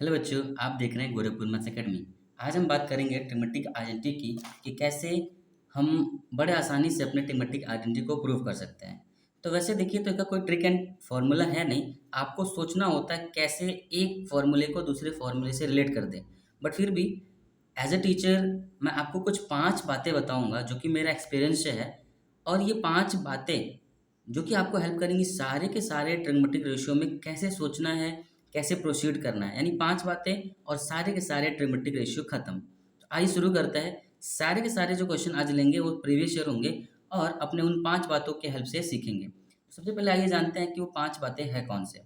Hello बच्चों, आप देख रहे हैं गोरखपुर मैथ्स एकेडमी। आज हम बात करेंगे ट्रिमेटिक आइडेंटिटी की कि कैसे हम बड़े आसानी से अपने ट्रिमेटिक आइडेंटिटी को प्रूव कर सकते हैं। तो वैसे देखिए, तो इसका कोई ट्रिक एंड फॉर्मूला है नहीं। आपको सोचना होता है कैसे एक फॉर्मूले को दूसरे फॉर्मूले से रिलेट कर दें। बट फिर भी एज ए टीचर मैं आपको कुछ 5 बातें बताऊंगा जो कि मेरा एक्सपीरियंस से है। और ये 5 बातें जो कि आपको हेल्प करेंगी सारे के सारे ट्रिग्नोमेट्रिक रेशियो में कैसे सोचना है, कैसे प्रोसीड करना है। यानी 5 बातें और सारे के सारे ट्रिग्नोमेट्रिक रेशियो खत्म। तो आइए शुरू करते हैं। सारे के सारे जो क्वेश्चन आज लेंगे वो प्रीवियस ईयर होंगे और अपने उन 5 बातों के हेल्प से सीखेंगे। सबसे पहले आइए जानते हैं कि वो 5 बातें हैं कौन से।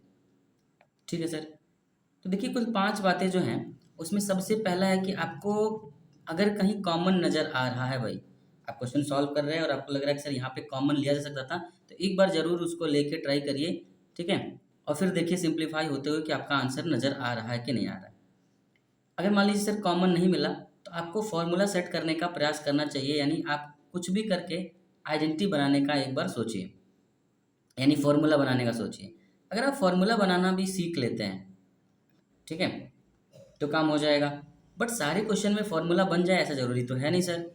ठीक है सर। तो देखिए, कुल 5 बातें जो हैं, उसमें सबसे पहला है कि आपको अगर कहीं कॉमन नज़र आ रहा है भाई, आप क्वेश्चन सॉल्व कर रहे हैं और आपको लग रहा है कि सर यहाँ पे कॉमन लिया जा सकता था, तो एक बार ज़रूर उसको लेके ट्राई करिए। ठीक है? और फिर देखिए सिंप्लीफाई होते हुए कि आपका आंसर नज़र आ रहा है कि नहीं आ रहा है। अगर मान लीजिए सर कॉमन नहीं मिला, तो आपको फॉर्मूला सेट करने का प्रयास करना चाहिए। यानी आप कुछ भी करके आइडेंटिटी बनाने का एक बार सोचिए, यानी फॉर्मूला बनाने का सोचिए। अगर आप फॉर्मूला बनाना भी सीख लेते हैं, ठीक है, तो काम हो जाएगा। बट सारे क्वेश्चन में फॉर्मूला बन जाए ऐसा ज़रूरी तो है नहीं सर।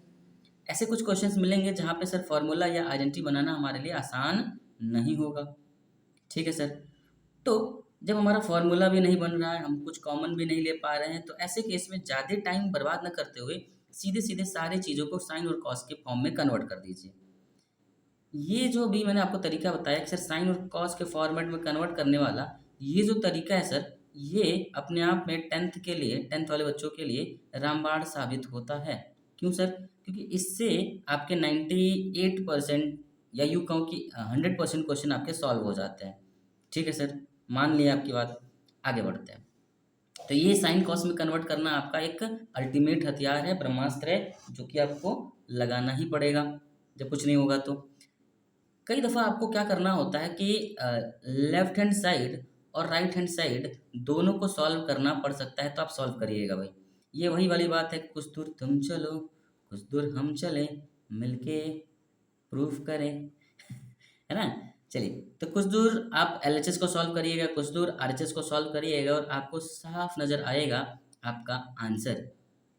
ऐसे कुछ क्वेश्चंस मिलेंगे जहाँ पे सर फॉर्मूला या आइडेंटिटी बनाना हमारे लिए आसान नहीं होगा। ठीक है सर। तो जब हमारा फॉर्मूला भी नहीं बन रहा है, हम कुछ कॉमन भी नहीं ले पा रहे हैं, तो ऐसे केस में ज़्यादा टाइम बर्बाद न करते हुए सीधे सीधे सारी चीज़ों को साइन और कॉस के फॉर्म में कन्वर्ट कर दीजिए। ये जो भी मैंने आपको तरीका बताया कि सर साइन और कॉस के फॉर्मेट में कन्वर्ट करने वाला, ये जो तरीका है सर, ये अपने आप में 10th के लिए, 10th वाले बच्चों के लिए रामबाण साबित होता है। क्यों सर? क्योंकि इससे आपके 98% या यूँ कहूँ कि 100% क्वेश्चन आपके सॉल्व हो जाते हैं। ठीक है सर, मान लिया आपकी बात, आगे बढ़ते हैं। तो ये साइन कॉस में कन्वर्ट करना आपका एक अल्टीमेट हथियार है, ब्रह्मास्त्र है, जो कि आपको लगाना ही पड़ेगा जब कुछ नहीं होगा तो। कई दफ़ा आपको क्या करना होता है कि लेफ्ट हैंड साइड और राइट हैंड साइड दोनों को सॉल्व करना पड़ सकता है, तो आप सॉल्व करिएगा भाई। ये वही वाली बात है, कुछ दूर तुम चलो, कुछ दूर हम चलें, मिलके प्रूफ करें। है ना? चलिए, तो कुछ दूर आप एलएचएस को सॉल्व करिएगा, कुछ दूर आरएचएस को सॉल्व करिएगा और आपको साफ नज़र आएगा आपका आंसर।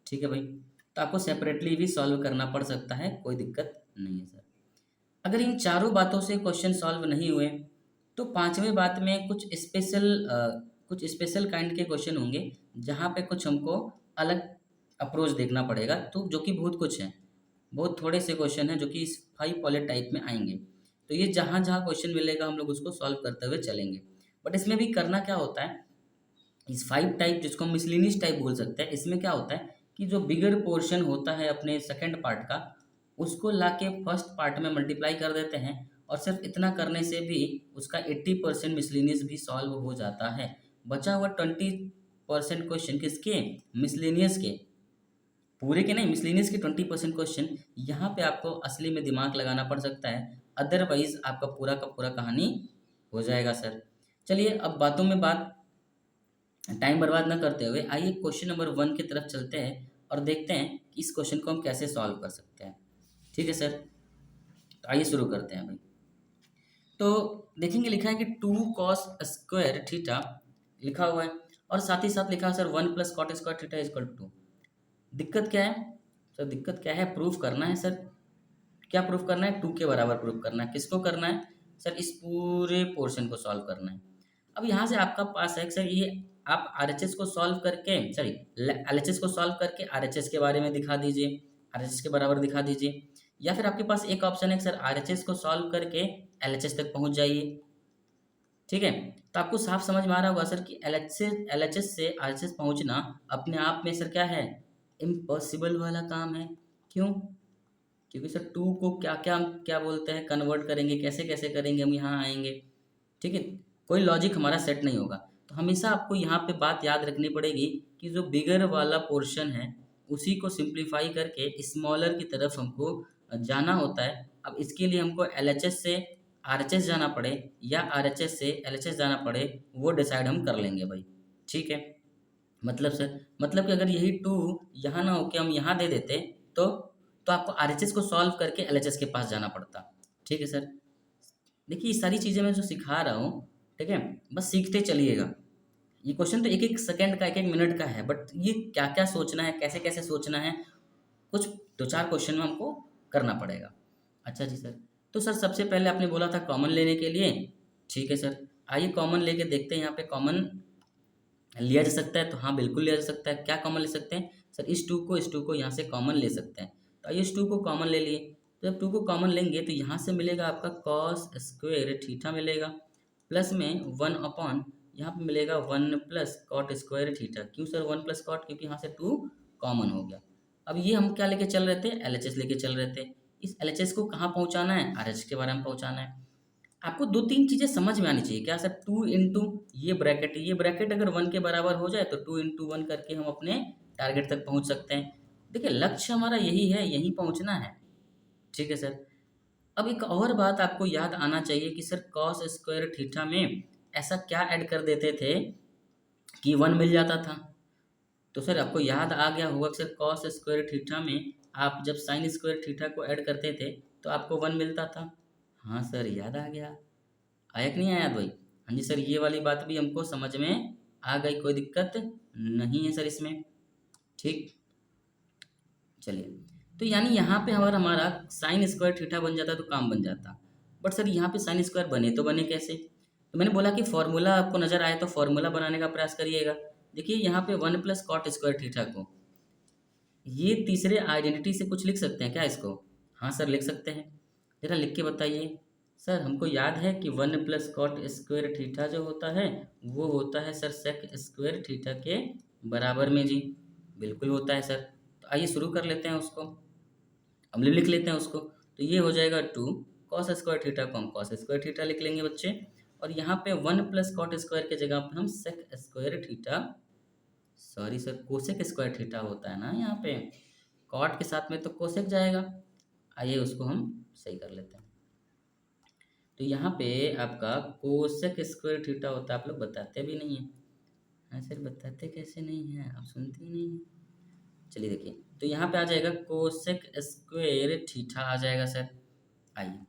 ठीक है भाई? तो आपको सेपरेटली भी सॉल्व करना पड़ सकता है, कोई दिक्कत नहीं है सर। अगर इन चारों बातों से क्वेश्चन सॉल्व नहीं हुए, तो पांचवें बात में कुछ स्पेशल काइंड के क्वेश्चन होंगे जहाँ पे कुछ हमको अलग अप्रोच देखना पड़ेगा, तो जो कि बहुत कुछ है, बहुत थोड़े से क्वेश्चन हैं जो कि इस 5 पॉलेट टाइप में आएंगे। तो ये जहाँ जहाँ क्वेश्चन मिलेगा हम लोग उसको सॉल्व करते हुए चलेंगे। बट इसमें भी करना क्या होता है, इस 5 टाइप जिसको हम मिसलिनियस टाइप बोल सकते हैं, इसमें क्या होता है कि जो बिगर पोर्शन होता है अपने सेकंड पार्ट का, उसको लाके फर्स्ट पार्ट में मल्टीप्लाई कर देते हैं और सिर्फ इतना करने से भी उसका 80% मिसलिनियस भी सॉल्व हो जाता है। बचा हुआ 20% क्वेश्चन किसके? मिसलिनियस के। पूरे के नहीं, मिसलिनियस के 20% क्वेश्चन, यहाँ पे आपको असली में दिमाग लगाना पड़ सकता है, अदरवाइज आपका पूरा का पूरा कहानी हो जाएगा सर। चलिए, अब बातों में बात, टाइम बर्बाद न करते हुए आइए क्वेश्चन नंबर 1 की तरफ चलते हैं और देखते हैं कि इस क्वेश्चन को हम कैसे सॉल्व कर सकते हैं। ठीक है सर, तो आइए शुरू करते हैं भाई। तो देखेंगे, लिखा है कि 2 cos² थीटा लिखा हुआ है और साथ ही साथ लिखा है sir 1 + cot² theta is equal to. दिक्कत क्या है सर? दिक्कत क्या है? प्रूफ करना है सर। क्या प्रूफ करना है? 2 के बराबर प्रूफ करना है। किसको करना है सर? इस पूरे पोर्शन को सॉल्व करना है। अब यहाँ से आपका पास है सर, ये आप आरएचएस को सॉल्व करके, सॉरी, एलएचएस को सॉल्व करके आरएचएस के बारे में दिखा दीजिए, आरएचएस के बराबर दिखा दीजिए। या फिर आपके पास एक ऑप्शन है सर, आरएचएस को सॉल्व करके एलएचएस तक पहुँच जाइए। ठीक है? तो आपको साफ समझ में आ रहा होगा सर कि एलएचएस से आरएचएस पहुँचना अपने आप में सर क्या है? इम्पॉसिबल वाला काम है। क्यों? क्योंकि सर 2 को क्या-क्या क्या बोलते हैं, कन्वर्ट करेंगे, कैसे-कैसे करेंगे, हम यहाँ आएँगे। ठीक है? कोई लॉजिक हमारा सेट नहीं होगा। तो हमेशा आपको यहाँ पे बात याद रखनी पड़ेगी कि जो बिगर वाला पोर्शन है, उसी को सिम्प्लीफाई करके स्मॉलर की तरफ हमको जाना होता है। अब इसके लिए हमको एलएचएस से आरएचएस जाना पड़े या आरएचएस से एलएचएस जाना पड़े, वो डिसाइड हम कर लेंगे भाई। ठीक है? मतलब सर, मतलब कि अगर यही 2 यहाँ ना होके हम यहाँ दे देते, तो आपको आरएचएस को सॉल्व करके एलएचएस के पास जाना पड़ता। ठीक है सर? देखिए, ये सारी चीज़ें मैं जो सिखा रहा हूँ, ठीक है? बस सीखते चलिएगा। ये क्वेश्चन तो एक एक सेकंड का, एक एक मिनट का है, बट ये क्या क्या सोचना है, कैसे कैसे सोचना है, कुछ दो चार क्वेश्चन में हमको करना पड़ेगा। अच्छा जी सर। तो सर सबसे पहले आपने बोला था कॉमन लेने के लिए। ठीक है सर, आइए कॉमन लेके देखते हैं यहाँ पे कॉमन लिया जा सकता है। तो हाँ बिल्कुल लिया जा सकता है। क्या कॉमन ले सकते हैं सर? इस टू को यहाँ से कॉमन ले सकते हैं। तो आइए इस टू को कॉमन ले लिए। तो जब टू को कॉमन लेंगे तो यहाँ से मिलेगा आपका कॉस स्क्वेयर थीटा मिलेगा, प्लस में वन अपॉन यहाँ पे मिलेगा one plus cot square theta. क्यों सर वन प्लस कॉट? क्योंकि यहाँ से टू कॉमन हो गया। अब ये हम क्या लेके चल रहे थे? एलएचएस लेके चल रहे थे। इस एलएचएस को कहाँ पहुँचाना है? आरएचएस के बारे में पहुँचाना है। आपको दो तीन चीज़ें समझ में आनी चाहिए। क्या सर? टू इंटू ये ब्रैकेट अगर वन के बराबर हो जाए तो टू इंटू वन करके हम अपने टारगेट तक पहुँच सकते हैं। देखिए लक्ष्य हमारा यही है, यहीं पहुँचना है। ठीक है सर। अब एक और बात आपको याद आना चाहिए कि सर कॉस स्क्वायर थीटा में ऐसा क्या ऐड कर देते थे कि वन मिल जाता था। तो सर आपको याद आ गया होगा कि सर कॉस स्क्वायर थीटा में आप जब साइन स्क्वायर थीटा को ऐड करते थे तो आपको वन मिलता था। हाँ सर याद आ गया। आया कि नहीं आया भाई? हाँ जी सर, ये वाली बात भी हमको समझ में आ गई, कोई दिक्कत नहीं है सर इसमें। ठीक, चलिए। तो यानी यहाँ पे हमारा हमारा साइन स्क्वायर थीटा बन जाता तो काम बन जाता। बट सर यहाँ पे साइन स्क्वायर बने तो बने कैसे? तो मैंने बोला कि फॉर्मूला आपको नजर आए तो फॉर्मूला बनाने का प्रयास करिएगा। देखिए यहाँ पे one plus cot square theta को ये तीसरे आइडेंटिटी से कुछ लिख सकते हैं क्या इसको? हाँ सर लिख सकते हैं। जरा लिख के बताइए। सर हमको याद है कि one plus cot square theta जो होता है वो होता है सर सेक स्क्वायर थीटा के बराबर में जी। बिल्कुल होता है सर। तो आइए शुरू कर लेते हैं उसको। हम लिख लेते हैं उसको। तो ये हो जाएगा टू कॉस स्क्वायर थीटा को हम कॉस स्क्वायर थीटा लिख लेंगे बच्चे। और यहाँ पे वन प्लस कॉट स्क्वायर की जगह पे हम sec square theta, sorry sir cosec square theta होता है ना यहाँ पे, कॉट के साथ में तो कोसेक जाएगा। आइए उसको हम सही कर लेते हैं। तो यहाँ पे आपका कोसेक स्क्वायर थीटा होता है। आप लोग बताते भी नहीं हैं। हाँ सर बताते कैसे नहीं हैं, आप सुनते ही नहीं हैं। चलिए देखिए, तो यहाँ पे आ जाएगा कोसेक स्क्वायर थीटा आ जाएगा सर। आइए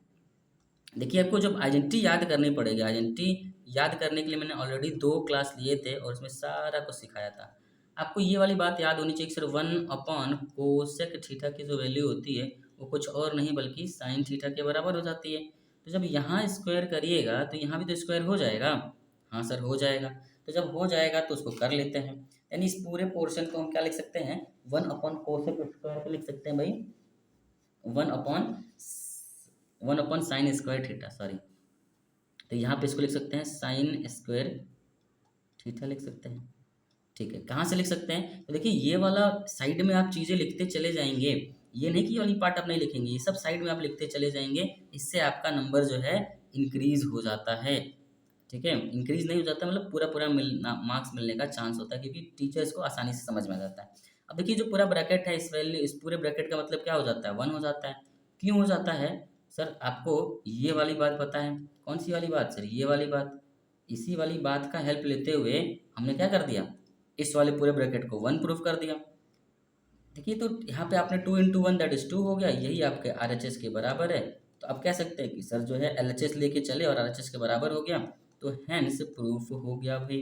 देखिए, आपको जब आइडेंटिटी याद करनी पड़ेगी। आइडेंटिटी याद करने के लिए मैंने ऑलरेडी 2 क्लास लिए थे और उसमें सारा कुछ सिखाया था। आपको ये वाली बात याद होनी चाहिए कि sir one upon cosec theta की जो वैल्यू होती है वो कुछ और नहीं बल्कि साइन थीटा के बराबर हो जाती है। तो जब यहाँ स्क्वायर करिएगा तो यहाँ भी तो स्क्वायर हो जाएगा। हाँ सर हो जाएगा। तो जब हो जाएगा तो उसको कर लेते हैं। यानी इस पूरे पोर्शन को हम क्या लिख सकते हैं? वन अपॉन कोसेक स्क्वायर पे लिख सकते हैं भाई। One upon one upon sine square theta, sorry. तो यहाँ पे इसको लिख सकते हैं साइन स्क्वायर थीटा लिख सकते हैं। ठीक है, कहाँ से लिख सकते हैं? तो देखिए ये वाला साइड में आप चीज़ें लिखते चले जाएंगे। ये नहीं कि ये वाली पार्ट आप नहीं लिखेंगे, ये सब साइड में आप लिखते चले जाएंगे। इससे आपका नंबर जो है इंक्रीज हो जाता है। ठीक है, इंक्रीज नहीं हो जाता मतलब पूरा पूरा मिलना, मार्क्स मिलने का चांस होता है, क्योंकि टीचर्स को आसानी से समझ में आ जाता है। अब देखिए जो पूरा ब्रैकेट है इस वैल्यू, इस पूरे ब्रैकेट का मतलब क्या हो जाता है? वन हो जाता है। क्यों हो जाता है सर? आपको ये वाली बात पता है? कौन सी वाली बात सर? ये वाली बात। इसी वाली बात का हेल्प लेते हुए हमने क्या कर दिया? इस वाले पूरे ब्रैकेट को वन प्रूफ कर दिया। देखिए तो यहाँ पे आपने two into one that is two हो गया, यही आपके आर एच एस के बराबर है। तो आप कह सकते हैं कि सर जो है एल एच एस लेके चले और आर एच एस के बराबर हो गया। तो हैंस प्रूफ हो गया भाई।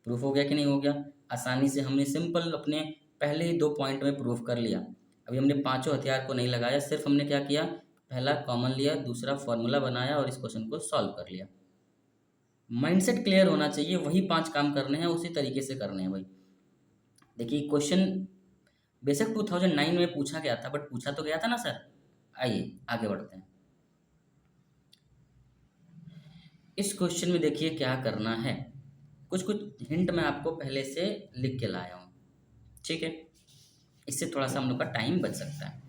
प्रूफ हो गया कि नहीं हो गया? आसानी से हमने सिंपल अपने पहले ही 2 पॉइंट में प्रूफ कर लिया। अभी हमने पांचों हथियार को नहीं लगाया, सिर्फ हमने क्या किया? पहला कॉमन लिया, दूसरा फॉर्मूला बनाया और इस क्वेश्चन को सॉल्व कर लिया। माइंडसेट क्लियर होना चाहिए, वही 5 काम करने हैं, उसी तरीके से करने हैं भाई। देखिए क्वेश्चन बेशक 2009 में पूछा गया था, बट पूछा तो गया था ना सर। आइए आगे बढ़ते हैं। इस क्वेश्चन में देखिए क्या करना है। कुछ कुछ हिंट मैं आपको पहले से लिख के लाया हूँ। ठीक है, इससे थोड़ा सा हम लोग का टाइम बच सकता है।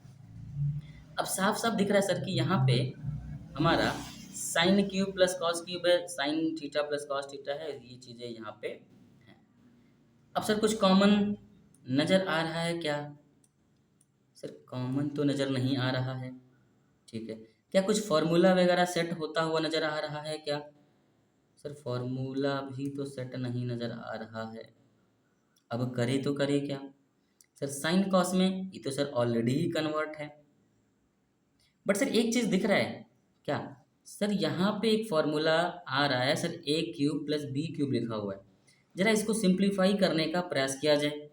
अब साफ साफ दिख रहा है सर कि यहाँ पे हमारा sine cube plus cos cube है, sine theta plus cos theta है, ये चीज़ें यहाँ पे हैं। अब सर कुछ कॉमन नज़र आ रहा है क्या? सर कॉमन तो नज़र नहीं आ रहा है। ठीक है, क्या कुछ फॉर्मूला वगैरह सेट होता हुआ नज़र आ रहा है क्या? सर फॉर्मूला भी तो सेट नहीं नज़र आ रहा है। अब करे तो करे क्या? सर साइन कॉस में ये तो सर ऑलरेडी ही कन्वर्ट है। बट सर एक चीज़ दिख रहा है क्या? सर यहाँ पे एक फॉर्मूला आ रहा है सर, ए क्यूब प्लस बी क्यूब लिखा हुआ है। ज़रा इसको सिंप्लीफाई करने का प्रयास किया जाए।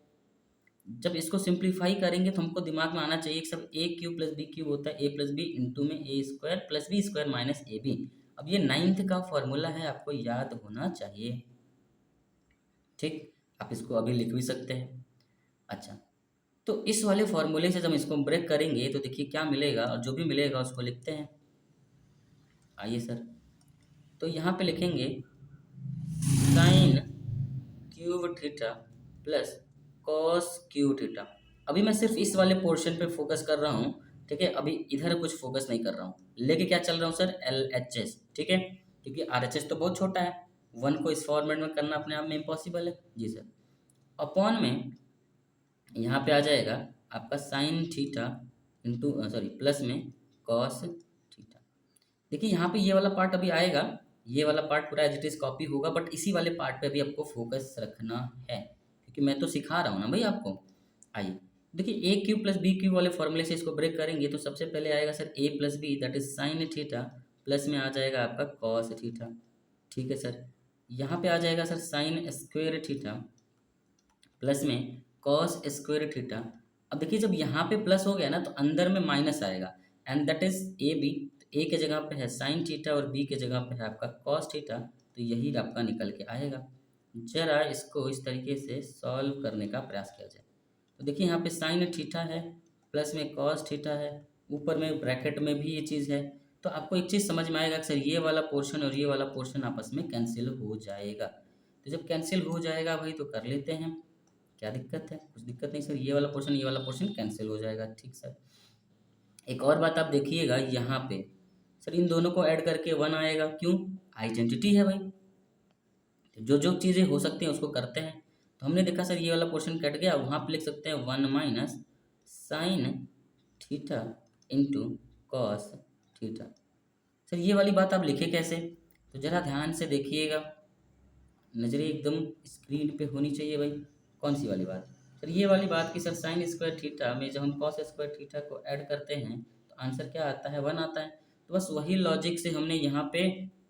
जब इसको सिंप्लीफाई करेंगे तो हमको दिमाग में आना चाहिए कि सब A cube plus B cube होता है ए प्लस बी इंटू में A square plus B square minus A B. अब ये नाइन्थ का फॉर्मूला है, आपको याद होना चाहिए। ठीक, आप इसको अभी लिख भी सकते हैं। अच्छा, तो इस वाले फॉर्मूले से जब हम इसको ब्रेक करेंगे तो देखिए क्या मिलेगा, और जो भी मिलेगा उसको लिखते हैं। आइए सर, तो यहाँ पे लिखेंगे sine cube theta plus cos cube theta. अभी मैं सिर्फ इस वाले पोर्शन पे फोकस कर रहा हूँ, ठीक है। अभी इधर कुछ फोकस नहीं कर रहा हूँ, लेके क्या चल रहा हूँ सर, एल एच एस, ठीक है। क्योंकि आर एच एस तो बहुत छोटा है, वन को इस फॉर्मेट में करना अपने आप में इम्पॉसिबल है जी सर। अपॉन में यहाँ पे आ जाएगा आपका sign theta into sorry plus में कॉस थीटा। देखिए यहाँ पे ये वाला पार्ट अभी आएगा, ये वाला पार्ट पूरा एज इट इज कॉपी होगा, बट इसी वाले पार्ट पे भी आपको फोकस रखना है, क्योंकि मैं तो सिखा रहा हूँ ना भाई आपको। आइए देखिए, ए क्यूब प्लस बी क्यूब वाले फॉर्मूले से इसको ब्रेक करेंगे तो सबसे पहले आएगा sir A plus B that is sine theta plus में आ जाएगा आपका कॉस थीटा, ठीक है सर। यहाँ पे आ जाएगा sir sine square theta plus में कॉस स्क्वेयर थीटा। अब देखिए जब यहाँ पे प्लस हो गया ना तो अंदर में माइनस आएगा, and that is A B. A के जगह पे है साइन थीटा और बी के जगह पे है आपका कॉस थीटा, तो यही आपका निकल के आएगा। जरा इसको इस तरीके से सॉल्व करने का प्रयास किया जाए। तो देखिए यहाँ पे साइन थीटा है प्लस में कॉस थीटा है, ऊपर में ब्रैकेट में भी ये चीज़ है। तो आपको एक चीज़ समझ में आएगा कि सर ये वाला पोर्शन और ये वाला पोर्शन आपस में कैंसिल हो जाएगा। तो जब कैंसिल हो जाएगा भाई तो कर लेते हैं, क्या दिक्कत है, कुछ दिक्कत नहीं सर, ये वाला पोर्शन कैंसिल हो जाएगा, ठीक सर। एक और बात आप देखिएगा यहाँ पे, सर इन दोनों को ऐड करके वन आएगा, क्यों, आइडेंटिटी है भाई। जो जो चीज़ें हो सकती हैं उसको करते हैं। तो हमने देखा सर ये वाला पोर्शन कट गया, वहाँ पे लिख सकते हैं one minus sine theta into cos theta. Sir ये वाली बात आप लिखे कैसे, तो ज़रा ध्यान से देखिएगा, नज़रें एकदम स्क्रीन पे होनी चाहिए भाई। कौन सी वाली बात, सर ये वाली बात कि सर साइन स्क्वायर थीटा में जब हम कॉस स्क्वायर थीटा को ऐड करते हैं तो आंसर क्या आता है, वन आता है। तो बस वही लॉजिक से हमने यहाँ पे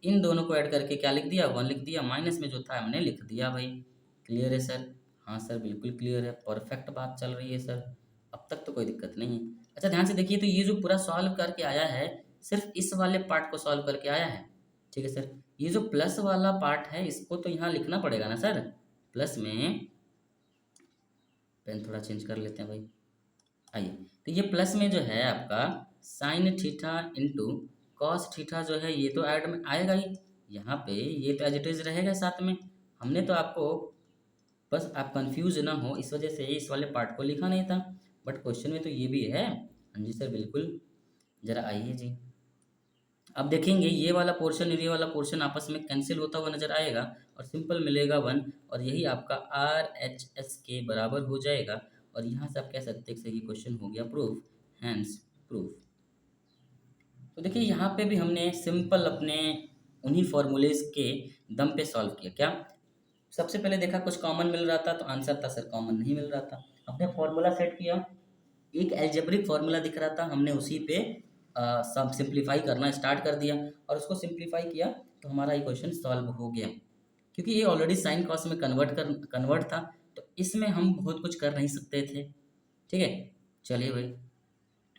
इन दोनों को ऐड करके क्या लिख दिया, वन लिख दिया, माइनस में जो था हमने लिख दिया भाई। क्लियर है सर, हाँ सर बिल्कुल क्लियर है, परफेक्ट बात चल रही है सर, अब तक तो कोई दिक्कत नहीं है। अच्छा ध्यान से देखिए, तो ये जो पूरा सॉल्व करके आया है सिर्फ इस वाले पार्ट को सॉल्व करके आया है, ठीक है सर। ये जो प्लस वाला पार्ट है इसको तो यहाँ लिखना पड़ेगा ना सर, प्लस में, पेन थोड़ा चेंज कर लेते हैं भाई। आइए, तो ये प्लस में जो है आपका sign theta into cos theta जो है ये तो ऐड में आएगा ही, यहाँ पे ये तो एज इट इज रहेगा साथ में। हमने तो आपको, बस आप कंफ्यूज ना हो इस वजह से इस वाले पार्ट को लिखा नहीं था, बट क्वेश्चन में तो ये भी है। हाँ जी सर बिल्कुल, जरा आइए जी। अब देखेंगे ये वाला पोर्शन और ये वाला पोर्शन आपस में कैंसिल होता हुआ नजर आएगा और सिंपल मिलेगा वन, और यही आपका आर एच एस के बराबर हो जाएगा। और यहाँ से आप कह सकते हैं कि सर ये क्वेश्चन हो गया प्रूफ, हैंस प्रूफ। तो देखिए यहाँ पे भी हमने सिंपल अपने उन्हीं फॉर्मूलेज के दम पे सॉल्व किया। क्या, सबसे पहले देखा कुछ कॉमन मिल रहा था तो आंसर था सर कॉमन नहीं मिल रहा था, हमने फॉर्मूला सेट किया, एक एल्जेब्रिक फार्मूला दिख रहा था, हमने उसी पे सब सिंप्लीफाई करना स्टार्ट कर दिया और उसको सिंप्लीफाई किया तो हमारा ये क्वेश्चन सॉल्व हो गया। क्योंकि ये ऑलरेडी साइन कॉस में कन्वर्ट था तो इसमें हम बहुत कुछ कर नहीं सकते थे, ठीक है। चलिए भाई,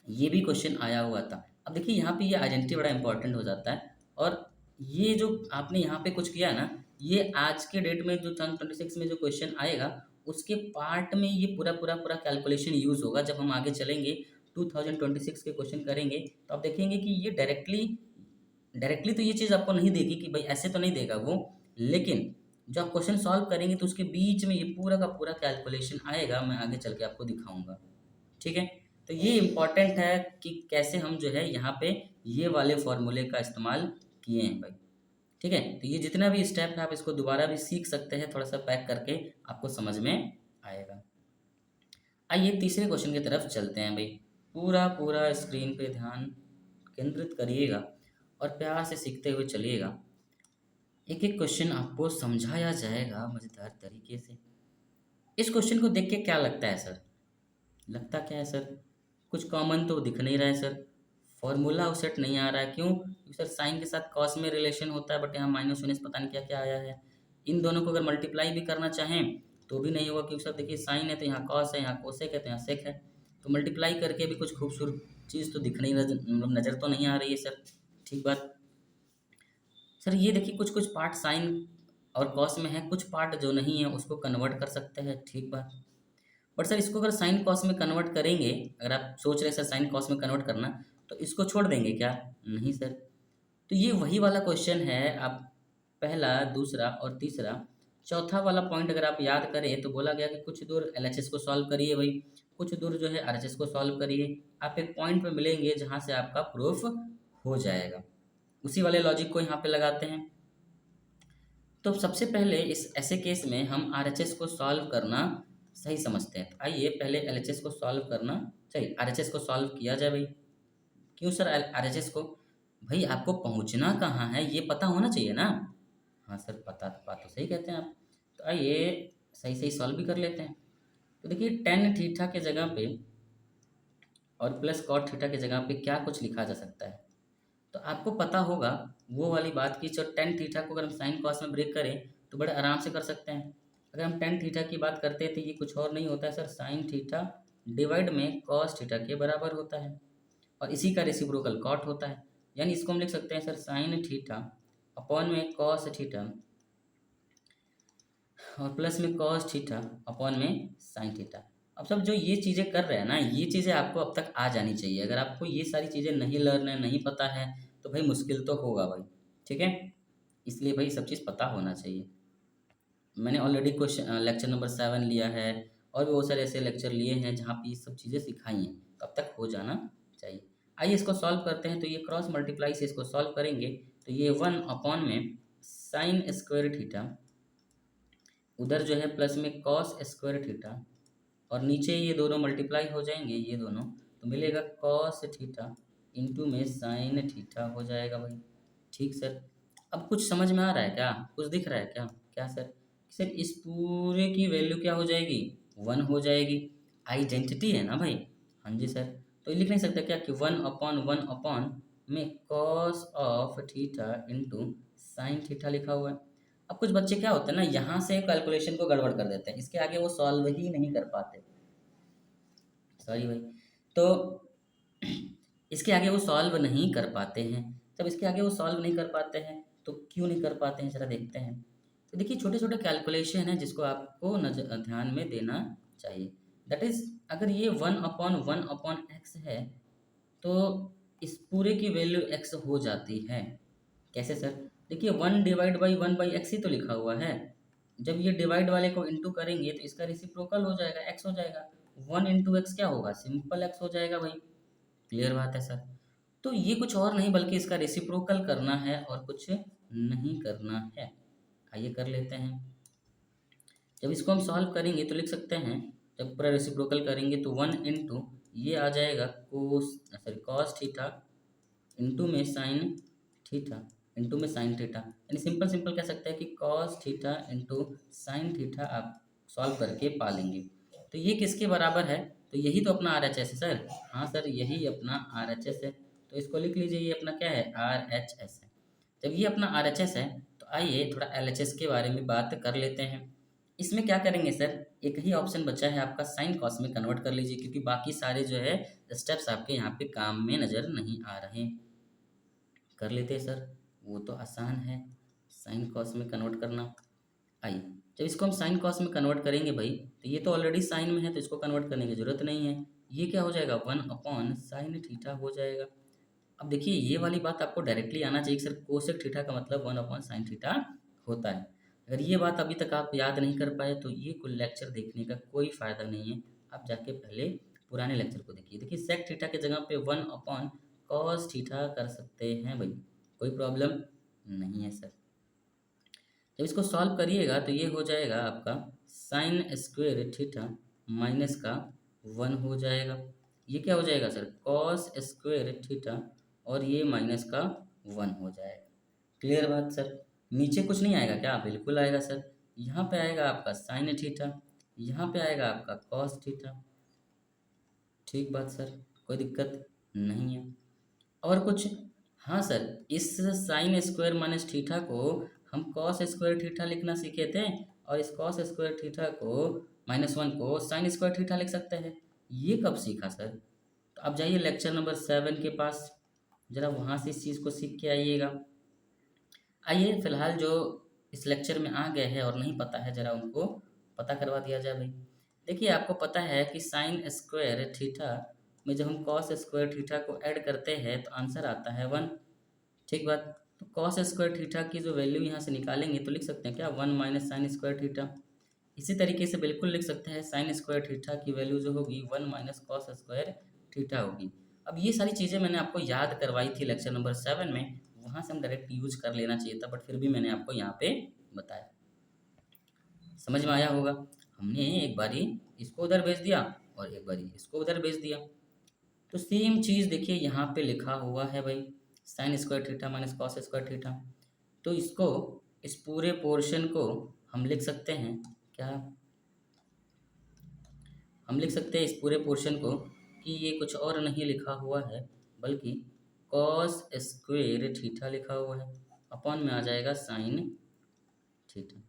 ये भी क्वेश्चन आया हुआ था। अब देखिए यहाँ पे ये आइडेंटिटी बड़ा इंपॉर्टेंट हो जाता है, और ये जो आपने यहाँ पे कुछ किया ना, ये आज के डेट में जो 2026 में जो क्वेश्चन आएगा उसके पार्ट में ये पूरा पूरा पूरा कैलकुलेशन यूज़ होगा। जब हम आगे चलेंगे 2026 के क्वेश्चन करेंगे तो आप देखेंगे कि ये डायरेक्टली डायरेक्टली तो ये चीज़ आपको नहीं देगी कि भाई ऐसे तो नहीं देगा वो, लेकिन जो आप क्वेश्चन सॉल्व करेंगे तो उसके बीच में ये पूरा का पूरा कैलकुलेशन आएगा, मैं आगे चल के आपको दिखाऊंगा, ठीक है। तो ये इम्पॉर्टेंट है कि कैसे हम जो है यहाँ पे ये वाले फॉर्मूले का इस्तेमाल किए हैं भाई, ठीक है। तो ये जितना भी स्टेप है आप इसको दोबारा भी सीख सकते हैं, थोड़ा सा पैक करके आपको समझ में आएगा। आइए तीसरे क्वेश्चन की तरफ चलते हैं भाई। पूरा पूरा स्क्रीन पे ध्यान केंद्रित करिएगा और प्यार से सीखते हुए चलिएगा। एक एक क्वेश्चन आपको समझाया जाएगा मज़ेदार तरीके से। इस क्वेश्चन को देख के क्या लगता है सर, लगता क्या है सर, कुछ कॉमन तो दिख नहीं रहा है सर, फॉर्मूला सेट नहीं आ रहा है, क्यों, क्योंकि सर साइन के साथ कॉस में रिलेशन होता है, बट यहाँ माइनस उन्नीस पता नहीं क्या क्या आया है। इन दोनों को अगर मल्टीप्लाई भी करना चाहें तो भी नहीं होगा, क्योंकि सर देखिए साइन है तो यहाँ कॉस है, यहाँ कोसेक है तो यहाँ सेक है, तो मल्टीप्लाई करके भी कुछ खूबसूरत चीज़ तो दिख नहीं मतलब नज़र तो नहीं आ रही है सर। ठीक बात। सर ये देखिए कुछ कुछ पार्ट साइन और कॉस में है, कुछ पार्ट जो नहीं है उसको कन्वर्ट कर सकते हैं। ठीक बात। बट सर इसको अगर साइन कॉस में कन्वर्ट करेंगे, अगर आप सोच रहे हैं सर साइन कॉस में कन्वर्ट करना, तो इसको छोड़ देंगे क्या? नहीं सर। तो ये वही वाला क्वेश्चन है। आप पहला, दूसरा और तीसरा, चौथा वाला पॉइंट अगर आप याद करें तो बोला गया कि कुछ दूर एलएचएस को सॉल्व करिए भाई, कुछ दूर जो है आरएचएस को सॉल्व करिए। आप एक पॉइंट पे मिलेंगे जहाँ से आपका प्रूफ हो जाएगा। उसी वाले लॉजिक को यहाँ पे लगाते हैं। तो सबसे पहले इस ऐसे केस में हम आरएचएस को सॉल्व करना सही समझते हैं। आइए पहले एलएचएस को सॉल्व करना, चलिए आरएचएस को सॉल्व किया जाए भाई। क्यों सर आरएचएस को? भाई आपको पहुंचना कहाँ है ये पता होना चाहिए ना। हाँ सर पता, बात तो सही कहते हैं आप। तो आइए सही सही सॉल्व भी कर लेते हैं। तो देखिए टेन थीटा के जगह पे और प्लस कॉट थीटा के जगह पे क्या कुछ लिखा जा सकता है। तो आपको पता होगा वो वाली बात की, जो टेन थीटा को अगर हम साइन कॉस में ब्रेक करें तो बड़े आराम से कर सकते हैं। अगर हम टेन थीटा की बात करते हैं तो ये कुछ और नहीं होता है सर, साइन थीटा डिवाइड में कॉस थीटा के बराबर होता है, और इसी का रेसिप्रोकल कॉट होता है। यानी इसको हम लिख सकते हैं सर साइन थीटा अपॉन में कॉस थीटा और प्लस में कॉस थीटा अपॉन में साइन थीटा। अब सब जो ये चीज़ें कर रहे हैं ना, ये चीज़ें आपको अब तक आ जानी चाहिए। अगर आपको ये सारी चीज़ें नहीं लर्न है, नहीं पता है, तो भाई मुश्किल तो होगा भाई। ठीक है, इसलिए भाई सब चीज़ पता होना चाहिए। मैंने ऑलरेडी क्वेश्चन लेक्चर नंबर 7 लिया है, और भी बहुत सारे ऐसे लेक्चर लिए हैं जहाँ पे ये सब चीज़ें सिखाई हैं, तो अब तक हो जाना चाहिए। आइए इसको सॉल्व करते हैं। तो ये क्रॉस मल्टीप्लाई से इसको सॉल्व करेंगे तो ये 1 अपॉन में साइन स्क्वायर थीटा, उधर जो है प्लस में कॉस स्क्वायर थीटा, और नीचे ये दोनों मल्टीप्लाई हो जाएंगे ये दोनों, तो मिलेगा कॉस थीटा इंटू में साइन थीटा हो जाएगा भाई। ठीक सर। अब कुछ समझ में आ रहा है क्या? कुछ दिख रहा है क्या? क्या सर? सर इस पूरे की वैल्यू क्या हो जाएगी? 1 हो जाएगी। आइडेंटिटी है ना भाई। हाँ जी सर। तो ये लिख नहीं सकता क्या कि 1/1 में cos of theta into sine theta लिखा हुआ है। अब कुछ बच्चे क्या होते हैं ना, यहाँ से कैलकुलेशन को गड़बड़ कर देते हैं, इसके आगे वो सॉल्व ही नहीं कर पाते। सॉरी भाई। तो इसके आगे वो सॉल्व नहीं कर पाते हैं। जब इसके आगे वो सॉल्व नहीं कर पाते हैं तो क्यों नहीं कर पाते हैं, ज़रा देखते हैं। तो देखिए छोटे छोटे कैलकुलेशन है जिसको आपको नजर ध्यान में देना चाहिए। दैट इज़ अगर ये 1/1/x है तो इस पूरे की वैल्यू x हो जाती है। कैसे सर? देखिए 1/1/x ही तो लिखा हुआ है। जब ये डिवाइड वाले को इंटू करेंगे तो इसका रेसिप्रोकल हो जाएगा, x हो जाएगा। 1 इंटू एक्स क्या होगा? सिंपल x हो जाएगा भाई। क्लियर बात है सर। तो ये कुछ और नहीं बल्कि इसका रेसिप्रोकल करना है और कुछ नहीं करना है। आइए कर लेते हैं। जब इसको हम सॉल्व करेंगे तो लिख सकते हैं, जब पूरा रेसिप्रोकल करेंगे तो 1 इंटू ये आ जाएगा कॉस थीटा इंटू में साइन थीटा इंटू में साइन थीटा, यानी सिंपल सिंपल कह सकते हैं कि cos theta into sine theta आप सॉल्व करके पा लेंगे। तो ये किसके बराबर है? तो यही तो अपना आर एच एस है सर। हाँ सर यही अपना आर एच एस है। तो इसको लिख लीजिए, ये अपना क्या है? आर एच एस है। जब ये अपना आर एच एस है तो आइए थोड़ा एल एच एस के बारे में बात कर लेते हैं। इसमें क्या करेंगे सर, एक ही ऑप्शन बचा है आपका, साइन कॉस में कन्वर्ट कर लीजिए, क्योंकि बाकी सारे जो है स्टेप्स आपके यहाँ पे काम में नज़र नहीं आ रहे। कर लेते हैं सर, वो तो आसान है साइन कॉस में कन्वर्ट करना। आइए जब इसको हम साइन कॉस में कन्वर्ट करेंगे भाई, तो ये तो ऑलरेडी साइन में है तो इसको कन्वर्ट करने की ज़रूरत नहीं है। ये क्या हो जाएगा? 1/साइन थीटा हो जाएगा। अब देखिए ये वाली बात आपको डायरेक्टली आना चाहिए कि सर कोसेक थीटा का मतलब 1/साइन थीटा होता है। अगर ये बात अभी तक आप याद नहीं कर पाए तो ये कुल लेक्चर देखने का कोई फ़ायदा नहीं है। आप जाके पहले पुराने लेक्चर को देखिए। देखिए सेक थीटा के जगह पे 1/कॉस थीटा कर सकते हैं भाई, कोई प्रॉब्लम नहीं है सर। जब इसको सॉल्व करिएगा तो ये हो जाएगा आपका साइन स्क्वेयर थीटा माइनस का 1 हो जाएगा। ये क्या हो जाएगा सर? कॉस स्क्वेयर थीटा, और ये माइनस का 1 हो जाएगा। क्लियर बात सर? नीचे कुछ नहीं आएगा क्या? बिल्कुल आएगा सर। यहाँ पे आएगा आपका साइन थीटा, यहाँ पे आएगा आपका कॉस थीटा। ठीक बात सर, कोई दिक्कत नहीं है। और कुछ? हाँ सर, इस साइन स्क्वायर माइनस थीटा को हम कॉस स्क्वायर थीटा लिखना सीखे थे, और इस कॉस स्क्वायर थीटा को -1 को साइन स्क्वायर थीटा लिख सकते हैं। ये कब सीखा सर? तो अब जाइए लेक्चर नंबर 7 के पास, ज़रा वहाँ से इस चीज़ को सीख के आइएगा। आइए फिलहाल जो इस लेक्चर में आ गए हैं और नहीं पता है, ज़रा उनको पता करवा दिया जाए भाई। देखिए आपको पता है कि साइन स्क्वायर थीटा में जब हम कॉस स्क्वायर थीटा को ऐड करते हैं तो आंसर आता है 1। ठीक बात। तो कॉस स्क्वायर थीटा की जो वैल्यू यहाँ से निकालेंगे तो लिख सकते हैं क्या, 1 माइनस साइन स्क्वायर थीटा। इसी तरीके से बिल्कुल लिख सकते हैं साइन स्क्वायर थीटा की वैल्यू जो होगी 1 माइनस कॉस स्क्वायर थीटा होगी। अब ये सारी चीज़ें मैंने आपको याद करवाई थी लेक्चर नंबर 7 में, वहाँ से हम डायरेक्ट यूज कर लेना चाहिए था, बट फिर भी मैंने आपको यहाँ पे बताया। समझ में आया होगा। हमने एक बारी इसको उधर भेज दिया और एक बारी इसको उधर भेज दिया, तो सेम चीज़ देखिए यहाँ पे लिखा हुआ है भाई, sign square theta minus cos square theta. तो इसको, इस पूरे पोर्शन को हम लिख सकते हैं क्या, हम लिख सकते हैं इस पूरे पोर्शन को कि ये कुछ और नहीं लिखा हुआ है बल्कि कॉस स्क्वायर थीटा लिखा हुआ है, अपॉन में आ जाएगा साइन थीटा,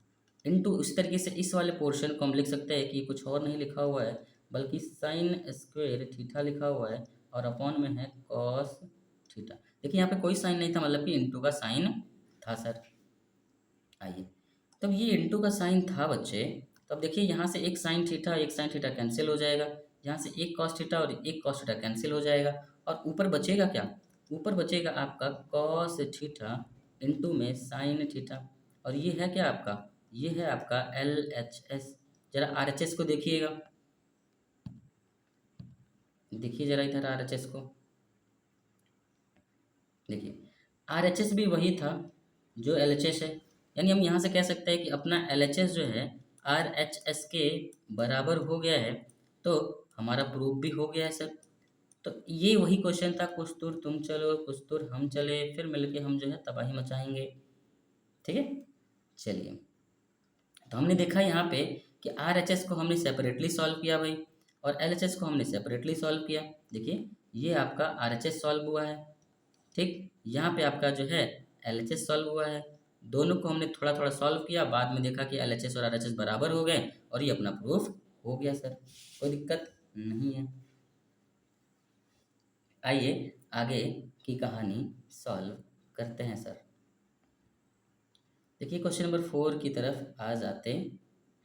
इनटू इस तरीके से इस वाले पोर्शन को हम लिख सकते हैं कि कुछ और नहीं लिखा हुआ है बल्कि साइन स्क्वायर थीटा लिखा हुआ है और अपॉन में है कॉस थीटा। देखिए यहाँ पे कोई साइन नहीं था, मतलब कि इनटू का साइन था सर। आइए, तब ये इनटू का साइन था बच्चे, तब देखिए यहाँ से एक साइन थीटा कैंसिल हो जाएगा, यहाँ से एक कॉस थीटा और एक कॉस थीटा कैंसिल हो जाएगा, और ऊपर बचेगा क्या, ऊपर बचेगा आपका कॉस थीटा इनटू में साइन थीटा, और ये है क्या आपका, ये है आपका LHS। जरा RHS को देखिएगा, देखिए जरा इधर RHS को देखिए, RHS भी वही था जो LHS है, यानी हम यहाँ से कह सकते हैं कि अपना LHS जो है RHS के बराबर हो गया है, तो हमारा प्रूफ भी हो गया है सर। तो ये वही क्वेश्चन था, कुछ दूर तुम चलो कुछ दूर हम चले, फिर मिलके हम जो है तबाही मचाएंगे। ठीक है, चलिए। तो हमने देखा यहाँ पे कि RHS को हमने सेपरेटली सॉल्व किया भाई, और LHS को हमने सेपरेटली सॉल्व किया। देखिए ये आपका RHS सॉल्व हुआ है, ठीक, यहाँ पे आपका जो है LHS सॉल्व हुआ है। दोनों को हमने थोड़ा थोड़ा सॉल्व किया, बाद में देखा कि LHS और RHS बराबर हो गए और ये अपना प्रूफ हो गया सर, कोई दिक्कत नहीं है। आइए आगे की कहानी सॉल्व करते हैं सर। देखिए क्वेश्चन नंबर 4 की तरफ आ जाते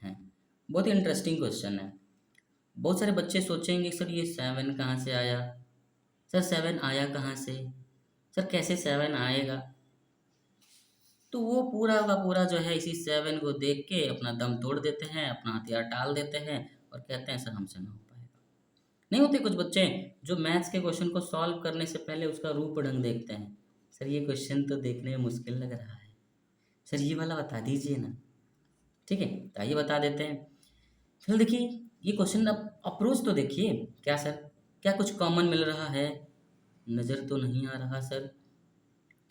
हैं। बहुत ही इंटरेस्टिंग क्वेश्चन है। बहुत सारे बच्चे सोचेंगे सर ये 7 कहाँ से आया, सर 7 आया कहाँ से, सर कैसे 7 आएगा। तो वो पूरा का पूरा जो है इसी 7 को देख के अपना दम तोड़ देते हैं, अपना हथियार टाल देते हैं और कहते हैं सर हमसे ना हो पाएगा। नहीं होते कुछ बच्चे जो मैथ्स के क्वेश्चन को सॉल्व करने से पहले उसका रूप ढंग देखते हैं, सर ये क्वेश्चन तो देखने में मुश्किल लग रहा है, सर ये वाला बता दीजिए ना। ठीक है, तो आइए बता देते हैं। फिर देखिए ये क्वेश्चन अब अप्रोच तो देखिए, क्या सर, क्या कुछ कॉमन मिल रहा है, नज़र तो नहीं आ रहा सर।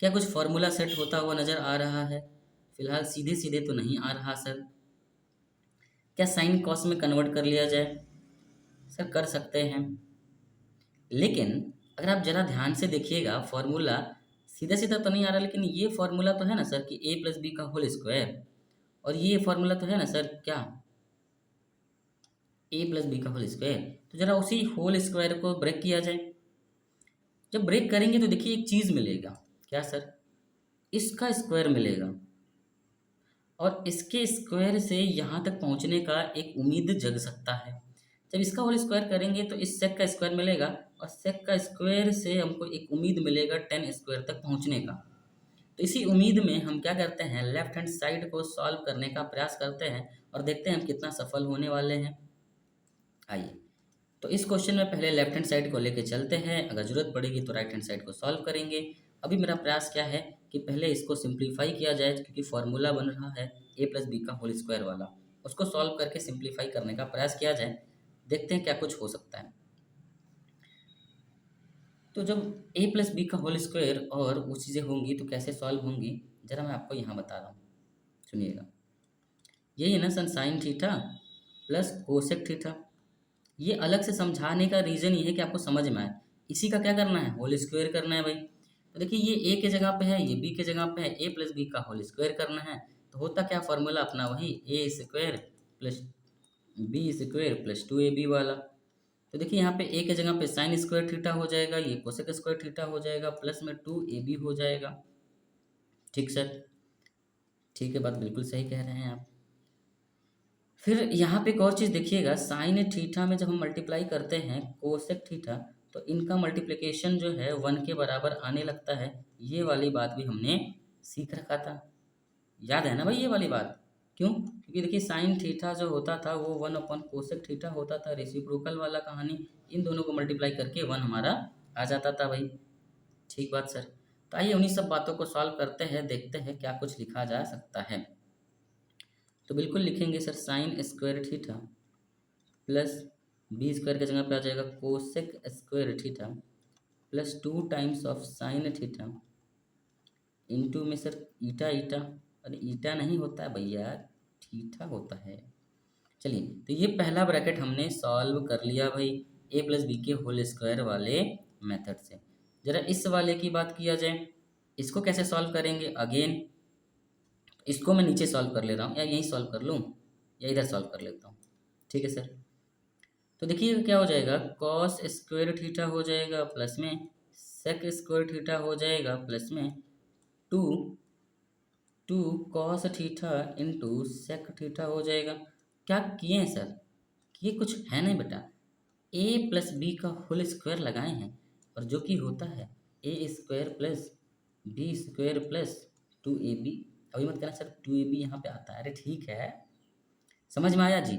क्या कुछ फॉर्मूला सेट होता हुआ नज़र आ रहा है, फिलहाल सीधे सीधे तो नहीं आ रहा सर। क्या साइन कॉस में कन्वर्ट कर लिया जाए, सर कर सकते हैं, लेकिन अगर आप ज़रा ध्यान से देखिएगा फॉर्मूला सीधा सीधा तो नहीं आ रहा, लेकिन ये फॉर्मूला तो है ना सर कि a प्लस बी का होल स्क्वायर, और ये फॉर्मूला तो है ना सर क्या, a प्लस बी का होल स्क्वायर। तो ज़रा उसी होल स्क्वायर को ब्रेक किया जाए। जब ब्रेक करेंगे तो देखिए एक चीज़ मिलेगा, क्या सर, इसका स्क्वायर मिलेगा, और इसके स्क्वायर से यहाँ तक पहुँचने का एक उम्मीद जग सकता है। जब इसका होल स्क्वायर करेंगे तो इस सेक का स्क्वायर मिलेगा, और सेक का स्क्वायर से हमको एक उम्मीद मिलेगा 10 स्क्वायर तक पहुँचने का। तो इसी उम्मीद में हम क्या करते हैं, लेफ्ट हैंड साइड को सॉल्व करने का प्रयास करते हैं और देखते हैं हम कितना सफल होने वाले हैं। आइए, तो इस क्वेश्चन में पहले लेफ्ट हैंड साइड को लेके चलते हैं, अगर ज़रूरत पड़ेगी तो राइट हैंड साइड को सॉल्व करेंगे। अभी मेरा प्रयास क्या है कि पहले इसको सिंप्लीफाई किया जाए, क्योंकि फॉर्मूला बन रहा है a प्लस बी का होल स्क्वायर वाला, उसको सॉल्व करके सिंप्लीफाई करने का प्रयास किया जाए, देखते हैं क्या कुछ हो सकता है। तो जब a प्लस बी का होल स्क्वायर और वो चीज़ें होंगी तो कैसे सॉल्व होंगी, ज़रा मैं आपको यहाँ बता रहा हूँ, सुनिएगा। यही है ना सन sine theta plus cosec theta. ये अलग से समझाने का रीज़न ये है कि आपको समझ में आए। इसी का क्या करना है, होल स्क्वायर करना है भाई। तो देखिए ये ए के जगह पे है, ये बी के जगह पे है, ए प्लस बी का होल स्क्वायर करना है। तो होता क्या फॉर्मूला अपना वही, A square plus B square plus 2ab वाला। तो देखिए यहाँ पे ए के जगह पे साइन स्क्वायर थीटा हो जाएगा, ये कोसेक स्क्वायर थीटा हो जाएगा, प्लस में 2ab हो जाएगा। ठीक सर, ठीक है, बात बिल्कुल सही कह रहे हैं आप। फिर यहाँ पे एक और चीज़ देखिएगा, साइन थीटा में जब हम मल्टीप्लाई करते हैं कोसेक थीटा, तो इनका मल्टीप्लिकेशन जो है 1 के बराबर आने लगता है। ये वाली बात भी हमने सीख रखा था, याद है ना भाई ये वाली बात? क्यों? क्योंकि देखिए साइन थीटा जो होता था वो 1 कोसेक थीटा होता था, रेसिप्रोकल वाला कहानी। इन दोनों को मल्टीप्लाई करके 1 हमारा आ जाता था भाई। ठीक बात सर। तो आइए उन्हीं सब बातों को सॉल्व करते हैं, देखते हैं क्या कुछ लिखा जा सकता है। तो बिल्कुल लिखेंगे sir, sine square theta plus B square के जगह पे आ जाएगा cosec square theta plus 2 times of sine theta into में सर ईटा ईटा, अरे ईटा नहीं होता है भैया, थीटा होता है। चलिए तो ये पहला ब्रैकेट हमने सॉल्व कर लिया भाई, ए प्लस बी के होल स्क्वायर वाले मेथड से। जरा इस वाले की बात किया जाए, इसको कैसे सॉल्व करेंगे? अगेन इसको मैं नीचे सॉल्व कर ले रहा हूँ, या यहीं सॉल्व कर लूँ, या इधर सॉल्व कर लेता हूँ। ठीक है सर। तो देखिए क्या हो जाएगा, कॉस स्क्वायर थीटा हो जाएगा प्लस में सेक स्क्वायर थीटा हो जाएगा प्लस में two two cos theta into sec theta हो जाएगा। क्या किए हैं सर? ये कुछ है नहीं बेटा, ए प्लस बी का होल स्क्वायर लगाए हैं, और जो कि होता है A square plus B square plus 2ab। अभी मत कहना सर 2ab यहाँ पे आता है, अरे ठीक है, समझ में आया जी।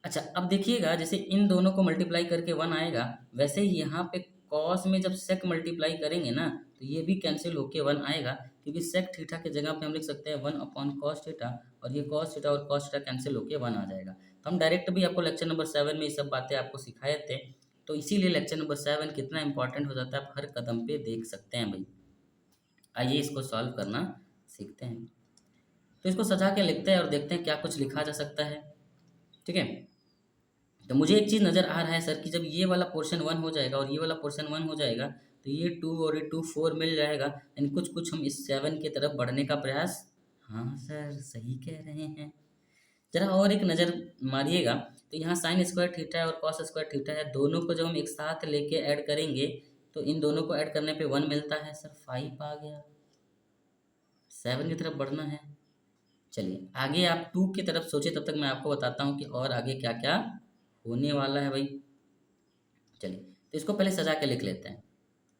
अच्छा अब देखिएगा, जैसे इन दोनों को मल्टीप्लाई करके 1 आएगा, वैसे ही यहाँ पे कॉस में जब सेक मल्टीप्लाई करेंगे ना, तो ये भी कैंसिल होके 1 आएगा, क्योंकि सेक थीटा के जगह पे हम लिख सकते हैं 1/cos थीटा, और ये कॉस थीटा और कॉस थीटा कैंसिल होके 1 आ जाएगा। तो हम डायरेक्ट भी आपको लेक्चर नंबर 7 में ये सब बातें आपको सिखाए थे, तो इसीलिए लेक्चर नंबर 7 कितना इंपॉर्टेंट हो जाता है आप हर कदम पे देख सकते हैं भाई। आइए इसको सॉल्व करना सीखते हैं। तो इसको सजा के लिखते हैं और देखते हैं क्या कुछ लिखा जा सकता है। ठीक है, तो मुझे एक चीज़ नज़र आ रहा है सर कि जब ये वाला पोर्शन 1 हो जाएगा और ये वाला पोर्शन 1 हो जाएगा, तो ये 2 और ये 2 4 मिल जाएगा, यानी कुछ कुछ हम इस 7 की तरफ बढ़ने का प्रयास। हाँ सर सही कह रहे हैं। जरा और एक नज़र मारिएगा, तो यहाँ साइन स्क्वायर थीटा है और कॉस स्क्वायर थीटा है, दोनों को जब हम एक साथ लेके ऐड करेंगे तो इन दोनों को ऐड करने पे 1 मिलता है सर, 5 आ गया। 7 की तरफ बढ़ना है। चलिए आगे आप 2 की तरफ सोचिए, तब तक मैं आपको बताता हूँ कि और आगे क्या क्या होने वाला है भाई। चलिए तो इसको पहले सजा के लिख लेते हैं।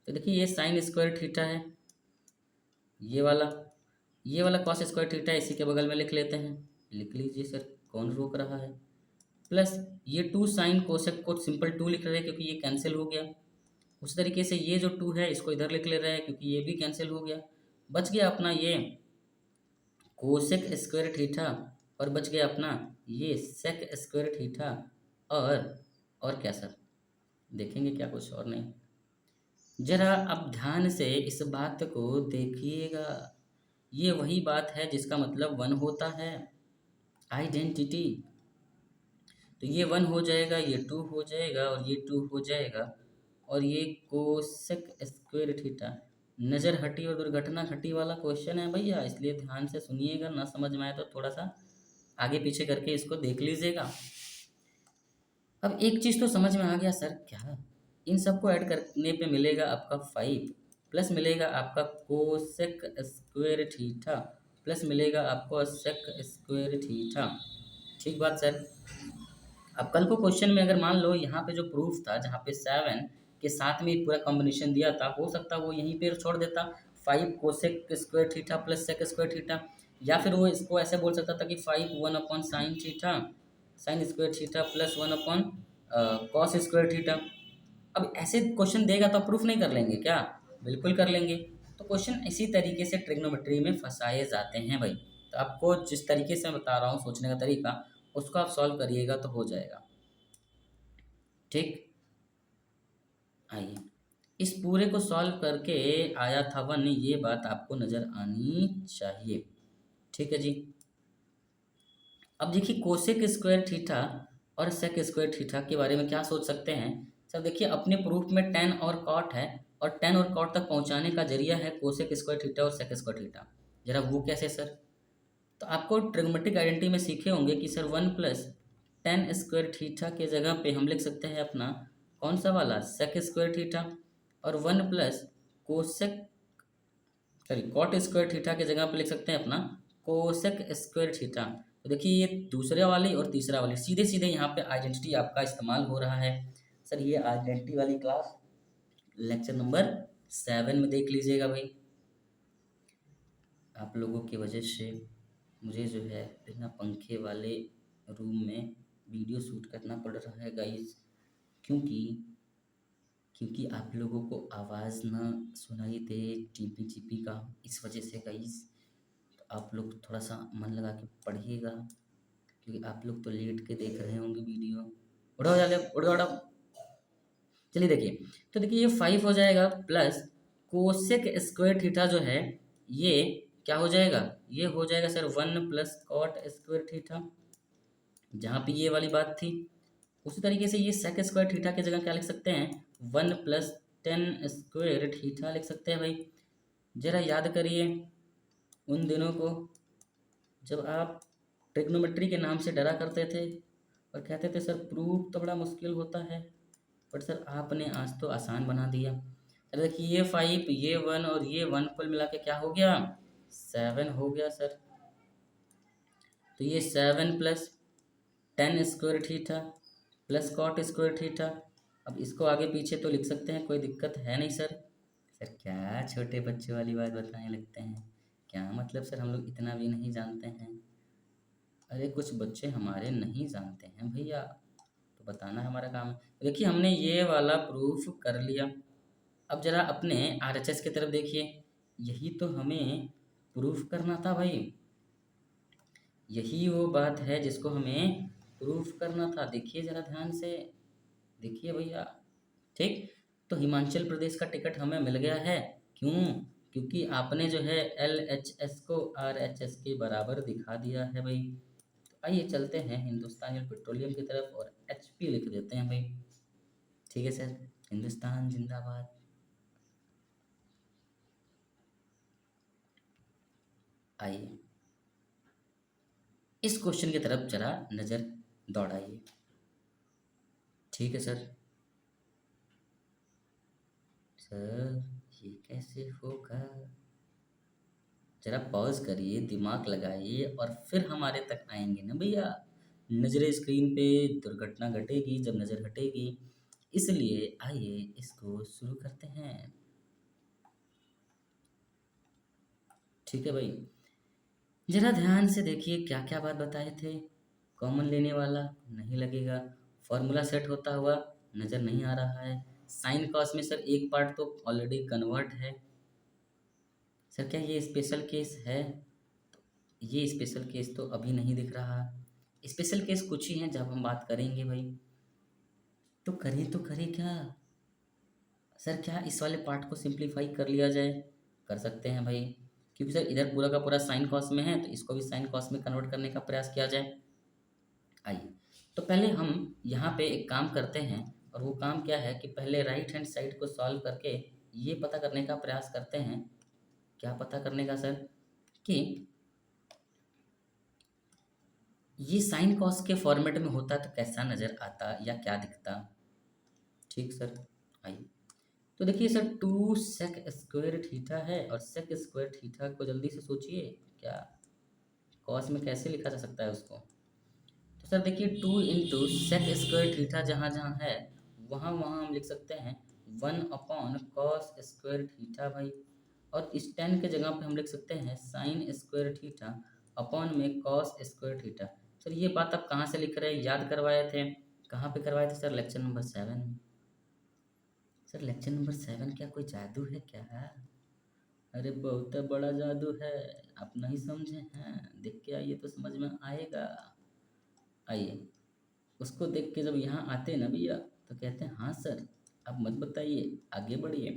तो देखिए ये साइन स्क्वायर थीटा है, ये वाला कॉस स्क्वायर थीटा है, इसी के बगल में लिख लेते हैं। लिख लीजिए सर, कौन रोक रहा है। प्लस ये 2 साइन कोसेक को सिंपल 2 लिख रहे हैं क्योंकि ये कैंसिल हो गया। उस तरीके से ये जो 2 है इसको इधर लिख ले रहे हैं क्योंकि ये भी कैंसिल हो गया। बच गया अपना ये कोसेक स्क्वायर थीटा, और बच गया अपना ये सेक स्क्वायर थीटा, और क्या सर, देखेंगे क्या, कुछ और नहीं। जरा अब ध्यान से इस बात को देखिएगा, ये वही बात है जिसका मतलब 1 होता है, आइडेंटिटी। तो ये 1 हो जाएगा, ये 2 हो जाएगा और ये 2 हो जाएगा, और ये कोसेक स्क्वायर थीटा। नज़र हटी और दुर्घटना घटी वाला क्वेश्चन है भैया, इसलिए ध्यान से सुनिएगा, ना समझ में आए तो थोड़ा सा आगे पीछे करके इसको देख लीजिएगा। अब एक चीज़ तो समझ में आ गया सर, क्या इन सबको ऐड करने पे मिलेगा आपका 5, प्लस मिलेगा आपका कोसेक स्क्वायर थीटा, प्लस मिलेगा आपको सेक स्क्वायर थीटा। ठीक बात सर। अब कल को क्वेश्चन में अगर मान लो यहाँ पे जो प्रूफ था, जहाँ पे 7 के साथ में पूरा कॉम्बिनेशन दिया था, हो सकता वो यहीं पे छोड़ देता 5 cosec square theta plus sec square theta, या फिर वो इसको ऐसे बोल सकता था कि 5 1 sine theta sine square theta plus 1 cos square theta. अब ऐसे क्वेश्चन देगा तो आप प्रूफ नहीं कर लेंगे क्या? बिल्कुल कर लेंगे। तो क्वेश्चन इसी तरीके से ट्रिग्नोमेट्री में फंसाए जाते हैं भाई। तो आपको जिस तरीके से मैं बता रहा हूँ सोचने का तरीका, उसको आप सॉल्व करिएगा तो हो जाएगा। ठीक, आइए इस पूरे को सॉल्व करके आया था 1, ये बात आपको नज़र आनी चाहिए। ठीक है जी। अब देखिए कोसेक स्क्वायर थीटा और सेक स्क्वायर थीटा के बारे में क्या सोच सकते हैं सर? देखिए अपने प्रूफ में tan और cot है, और टेन और कॉट तक पहुंचाने का जरिया है कोसेक स्क्वायर थीटा और सेक स्क्वायर थीटा। जरा वो कैसे सर? तो आपको ट्रिग्नोमेट्रिक आइडेंटिटी में सीखे होंगे कि sir one plus ten square theta के जगह पे हम लिख सकते हैं अपना कौन सा वाला सेक स्क्वायर थीटा, और one plus cosec sorry cot square theta के जगह पे लिख सकते हैं अपना कोसेक स्क्वायर थीटा। तो देखिए ये दूसरे वाली और तीसरा वाली सीधे सीधे यहाँ पे आइडेंटिटी आपका इस्तेमाल हो रहा है। सर ये आइडेंटिटी वाली क्लास लेक्चर नंबर 7 में देख लीजिएगा भाई। आप लोगों की वजह से मुझे जो है बिना पंखे वाले रूम में वीडियो शूट करना पड़ रहा है गाइस, क्योंकि क्योंकि आप लोगों को आवाज़ ना सुनाई दे टीपी चीपी का, इस वजह से गाइस। तो आप लोग थोड़ा सा मन लगा के पढ़िएगा, क्योंकि आप लोग तो लेट के देख रहे होंगे वीडियो। उड़ाओ जाले उड़ाओ उड़ाओ। चलिए देखिए, तो देखिए ये 5 हो जाएगा प्लस कोसेक स्क्वायर थीटा जो है ये क्या हो जाएगा, ये हो जाएगा sir 1 plus cot square theta, जहाँ पे ये वाली बात थी। उसी तरीके से ये सेक स्क्वायर थीटा की जगह क्या लिख सकते हैं 1 प्लस टेन स्क्वायर थीटा लिख सकते हैं भाई। जरा याद करिए उन दिनों को जब आप ट्रिग्नोमेट्री के नाम से डरा करते थे और कहते थे सर प्रूफ तो बड़ा मुश्किल होता है, बट सर आपने आज तो आसान बना दिया। अरे देखिए ये 5 ये 1 और ये 1 कुल मिला के क्या हो गया 7 हो गया सर। तो ये 7 plus ten square theta plus cot square theta. अब इसको आगे पीछे तो लिख सकते हैं, कोई दिक्कत है नहीं सर। सर क्या छोटे बच्चे वाली बात बताने लगते हैं, क्या मतलब सर हम लोग इतना भी नहीं जानते हैं? अरे कुछ बच्चे हमारे नहीं जानते हैं भैया, तो बताना हमारा काम है। देखिए हमने ये वाला प्रूफ कर लिया। अब जरा अपने आरएचएस की तरफ देखिए, यही तो हमें प्रूफ करना था भाई, यही वो बात है जिसको हमें प्रूफ करना था। देखिए ज़रा ध्यान से देखिए भैया, ठीक। तो हिमाचल प्रदेश का टिकट हमें मिल गया है, क्यों? क्योंकि आपने जो है LHS को RHS के बराबर दिखा दिया है भाई। तो आइए चलते हैं हिंदुस्तान पेट्रोलियम की तरफ और HP लिख देते हैं भाई। ठीक है सर, हिंदुस्तान जिंदाबाद। आइए इस क्वेश्चन की तरफ जरा नज़र दौड़ाइए। ठीक है सर। सर ये कैसे होगा, जरा पॉज करिए दिमाग लगाइए और फिर हमारे तक आएंगे ना भैया। नज़रें स्क्रीन पे दुर्घटना घटेगी जब नज़र हटेगी, इसलिए आइए इसको शुरू करते हैं। ठीक है भाई, जरा ध्यान से देखिए क्या क्या बात बताए थे। कॉमन लेने वाला नहीं लगेगा, फॉर्मूला सेट होता हुआ नज़र नहीं आ रहा है। साइन कॉस में सर एक पार्ट तो ऑलरेडी कन्वर्ट है। सर क्या ये स्पेशल केस है? ये स्पेशल केस तो अभी नहीं दिख रहा। स्पेशल केस कुछ ही हैं जब हम बात करेंगे भाई। तो करें क्या सर, क्या इस वाले पार्ट को सिंप्लीफाई कर लिया जाए? कर सकते हैं भाई, क्योंकि सर इधर पूरा का पूरा साइन कॉस में है, तो इसको भी साइन कॉस में कन्वर्ट करने का प्रयास किया जाए। आइए, तो पहले हम यहाँ पे एक काम करते हैं, और वो काम क्या है कि पहले राइट हैंड साइड को सॉल्व करके ये पता करने का प्रयास करते हैं। क्या पता करने का सर? कि ये साइन कॉस के फॉर्मेट में होता तो कैसा नज़र आता या क्या दिखता। ठीक सर। आइए, तो देखिए सर 2 सेक स्क्वायर थीटा है, और सेक स्क्वायर थीटा को जल्दी से सोचिए क्या कॉस में कैसे लिखा जा सकता है उसको। तो सर देखिए 2 इंटू सेक स्क्वायर थीटा जहाँ जहाँ है वहाँ वहाँ हम लिख सकते हैं 1 अपॉन कॉस स्क्वायर थीटा भाई, और इस टेन के जगह पे हम लिख सकते हैं साइन स्क्वायर थीटा अपॉन में कॉस स्क्वायर थीटा। सर ये बात आप कहाँ से लिख रहे हैं, याद करवाए थे? कहाँ पे करवाए थे सर? लेक्चर नंबर 7 में। सर लेक्चर नंबर 7 क्या कोई जादू है क्या? अरे बहुत बड़ा जादू है, आप नहीं समझे हैं, देख के आइए तो समझ में आएगा। आइए, उसको देख के जब यहाँ आते हैं ना भैया, तो कहते हैं हाँ सर अब मत बताइए, आगे बढ़िए।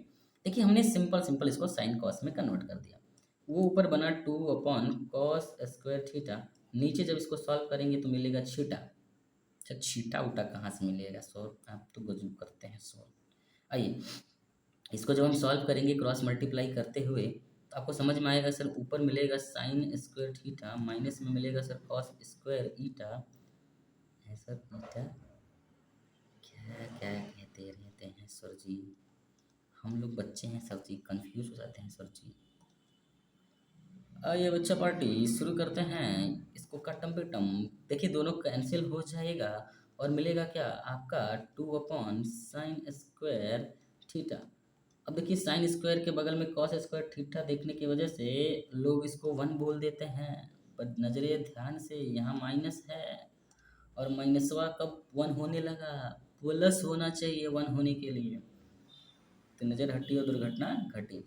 देखिए हमने सिंपल सिंपल इसको साइन कॉस में कन्वर्ट कर दिया। वो ऊपर बना 2 अपॉन कॉस स्क्वायर थीटा, नीचे जब इसको सॉल्व करेंगे तो मिलेगा छीटा। अच्छा छीटा उटा कहाँ से मिलेगा सर, आप तो गजब करते हैं सर। आइए, इसको जब हम सॉल्व करेंगे क्रॉस मल्टीप्लाई करते हुए तो आपको समझ में आएगा सर, ऊपर मिलेगा साइन स्क्वायर थीटा, माइनस में मिलेगा सर कॉस स्क्वायर ईटा है सर, ईटा क्या क्या कहते रहते हैं सर जी, हम लोग बच्चे हैं सर जी, कंफ्यूज हो जाते हैं सर जी। आइए बच्चा पार्टी शुरू करते हैं इसको कट्टम पिट्टम। देखिए दोनों कैंसिल हो जाएगा और मिलेगा क्या आपका 2/sin² थीटा। अब देखिए साइन स्क्वायर के बगल में कॉस स्क्वायर थीटा देखने की वजह से लोग इसको 1 बोल देते हैं, पर नजरे ध्यान से यहाँ माइनस है और माइनसवा कब 1 होने लगा, प्लस होना चाहिए 1 होने के लिए, तो नज़र हटी और दुर्घटना घटी।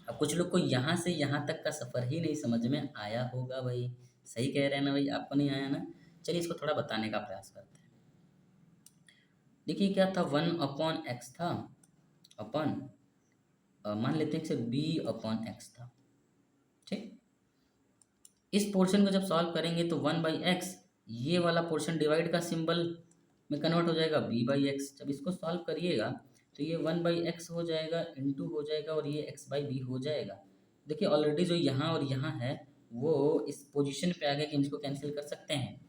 अब कुछ लोग को यहाँ से यहाँ तक का सफ़र ही नहीं समझ में आया होगा भाई, सही कह रहे हैं ना भाई, आपको नहीं आया ना। चलिए इसको थोड़ा बताने का प्रयास करते हैं। देखिए क्या था, 1/x था, अपन मान लेते हैं कि b/x था, ठीक। इस पोर्शन को जब सॉल्व करेंगे तो 1/x, ये वाला पोर्शन डिवाइड का सिंबल में कन्वर्ट हो जाएगा b/x। जब इसको सॉल्व करिएगा तो ये 1/x हो जाएगा, इंटू हो जाएगा और ये x/b हो जाएगा। देखिए ऑलरेडी जो यहाँ और यहाँ है वो इस पोजीशन पे आ गया कि हम इसको कैंसिल कर सकते हैं।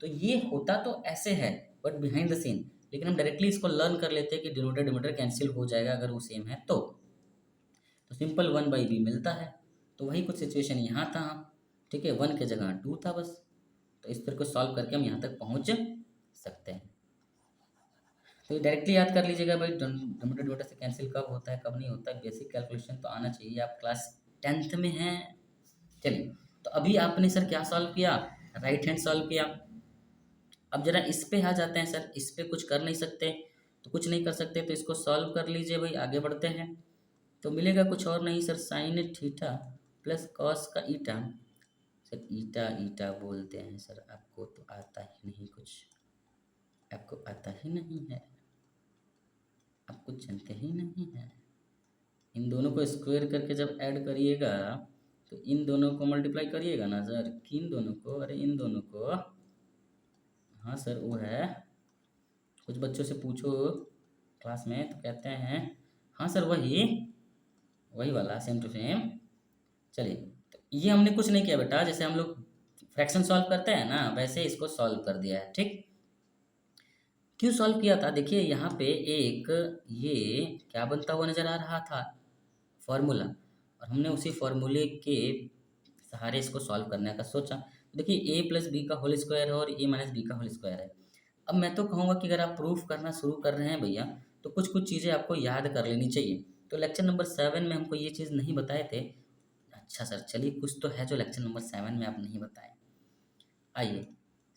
तो ये होता तो ऐसे है बट बिहाइंड द सीन, लेकिन हम डायरेक्टली इसको लर्न कर लेते हैं कि डिनोमिनेटर डिनोमिनेटर कैंसिल हो जाएगा अगर वो सेम है तो सिंपल 1/b मिलता है। तो वही कुछ सिचुएशन यहाँ था, ठीक है, 1 के जगह 2 था बस। तो इस तरह को सॉल्व करके हम यहाँ तक पहुँच सकते हैं। तो डायरेक्टली याद कर लीजिएगा भाई, डिनोमिनेटर डिनोमिनेटर से कैंसिल कब होता है कब नहीं होता है, बेसिक कैलकुलेशन तो आना चाहिए, आप क्लास 10th में हैं। चलिए तो अभी आपने सर क्या सॉल्व किया, राइट हैंड सॉल्व किया। अब जरा इस पे आ जाते हैं सर, इस पे कुछ कर नहीं सकते तो कुछ नहीं कर सकते तो इसको सॉल्व कर लीजिए भाई, आगे बढ़ते हैं। तो मिलेगा कुछ और नहीं sir, sign theta plus cos का ईटा। सर ईटा ईटा बोलते हैं सर, आपको तो आता ही नहीं कुछ, आपको आता ही नहीं है, आप कुछ जानते ही नहीं है। इन दोनों को स्क्वायर करके जब ऐड करिएगा तो इन दोनों को मल्टीप्लाई करिएगा ना सर, किन दोनों को, अरे इन दोनों को, हाँ सर वो है, कुछ बच्चों से पूछो क्लास में तो कहते हैं हाँ सर वही वही वाला सेम टू सेम। चलिए तो ये हमने कुछ नहीं किया बेटा, जैसे हम लोग फ्रैक्शन सॉल्व करते हैं ना वैसे इसको सॉल्व कर दिया है, ठीक। क्यों सॉल्व किया था, देखिए यहाँ पे एक ये क्या बनता हुआ नजर आ रहा था, फॉर्मूला, और हमने उसी फॉर्मूले के सहारे इसको सॉल्व करने का सोचा। देखिए a प्लस बी का होल स्क्वायर है और a माइनस बी का होल स्क्वायर है। अब मैं तो कहूँगा कि अगर आप प्रूफ करना शुरू कर रहे हैं भैया तो कुछ कुछ चीज़ें आपको याद कर लेनी चाहिए। तो लेक्चर नंबर 7 में हमको ये चीज़ नहीं बताए थे। अच्छा सर चलिए कुछ तो है जो लेक्चर नंबर 7 में आप नहीं बताए। आइए,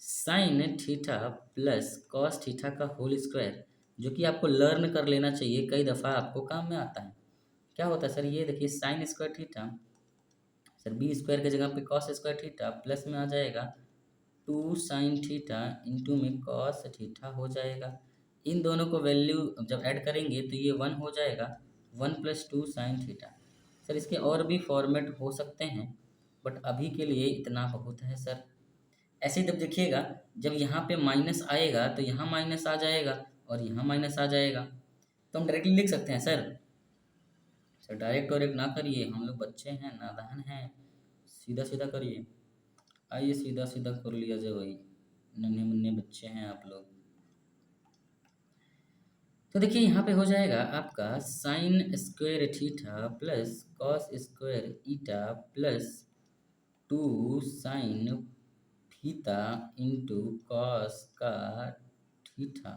sign theta plus cos theta का होल स्क्वायर, जो कि आपको लर्न कर लेना चाहिए, कई दफ़ा आपको काम में आता है। क्या होता है सर, ये देखिए sine square theta, sir B square की जगह पे कॉस स्क्वायर थीटा प्लस में आ जाएगा 2 साइन थीटा इंटू में कॉस थीटा हो जाएगा। इन दोनों को वैल्यू जब ऐड करेंगे तो ये 1 हो जाएगा, 1 प्लस 2 साइन थीटा। सर इसके और भी फॉर्मेट हो सकते हैं बट अभी के लिए इतना बहुत है सर। ऐसे ही जब देखिएगा जब यहाँ पे माइनस आएगा तो यहाँ माइनस आ जाएगा और यहाँ माइनस आ जाएगा, तो हम डायरेक्टली लिख सकते हैं सर। सर डायरेक्ट और एक ना करिए, हम लोग बच्चे हैं नादान हैं, सीधा सीधा करिए। आइए सीधा सीधा कर लिया जाए भाई, नन्हे मुन्ने बच्चे हैं आप लोग। तो देखिए यहाँ पे हो जाएगा आपका sine square theta plus cos square theta plus 2 sine theta into cos का theta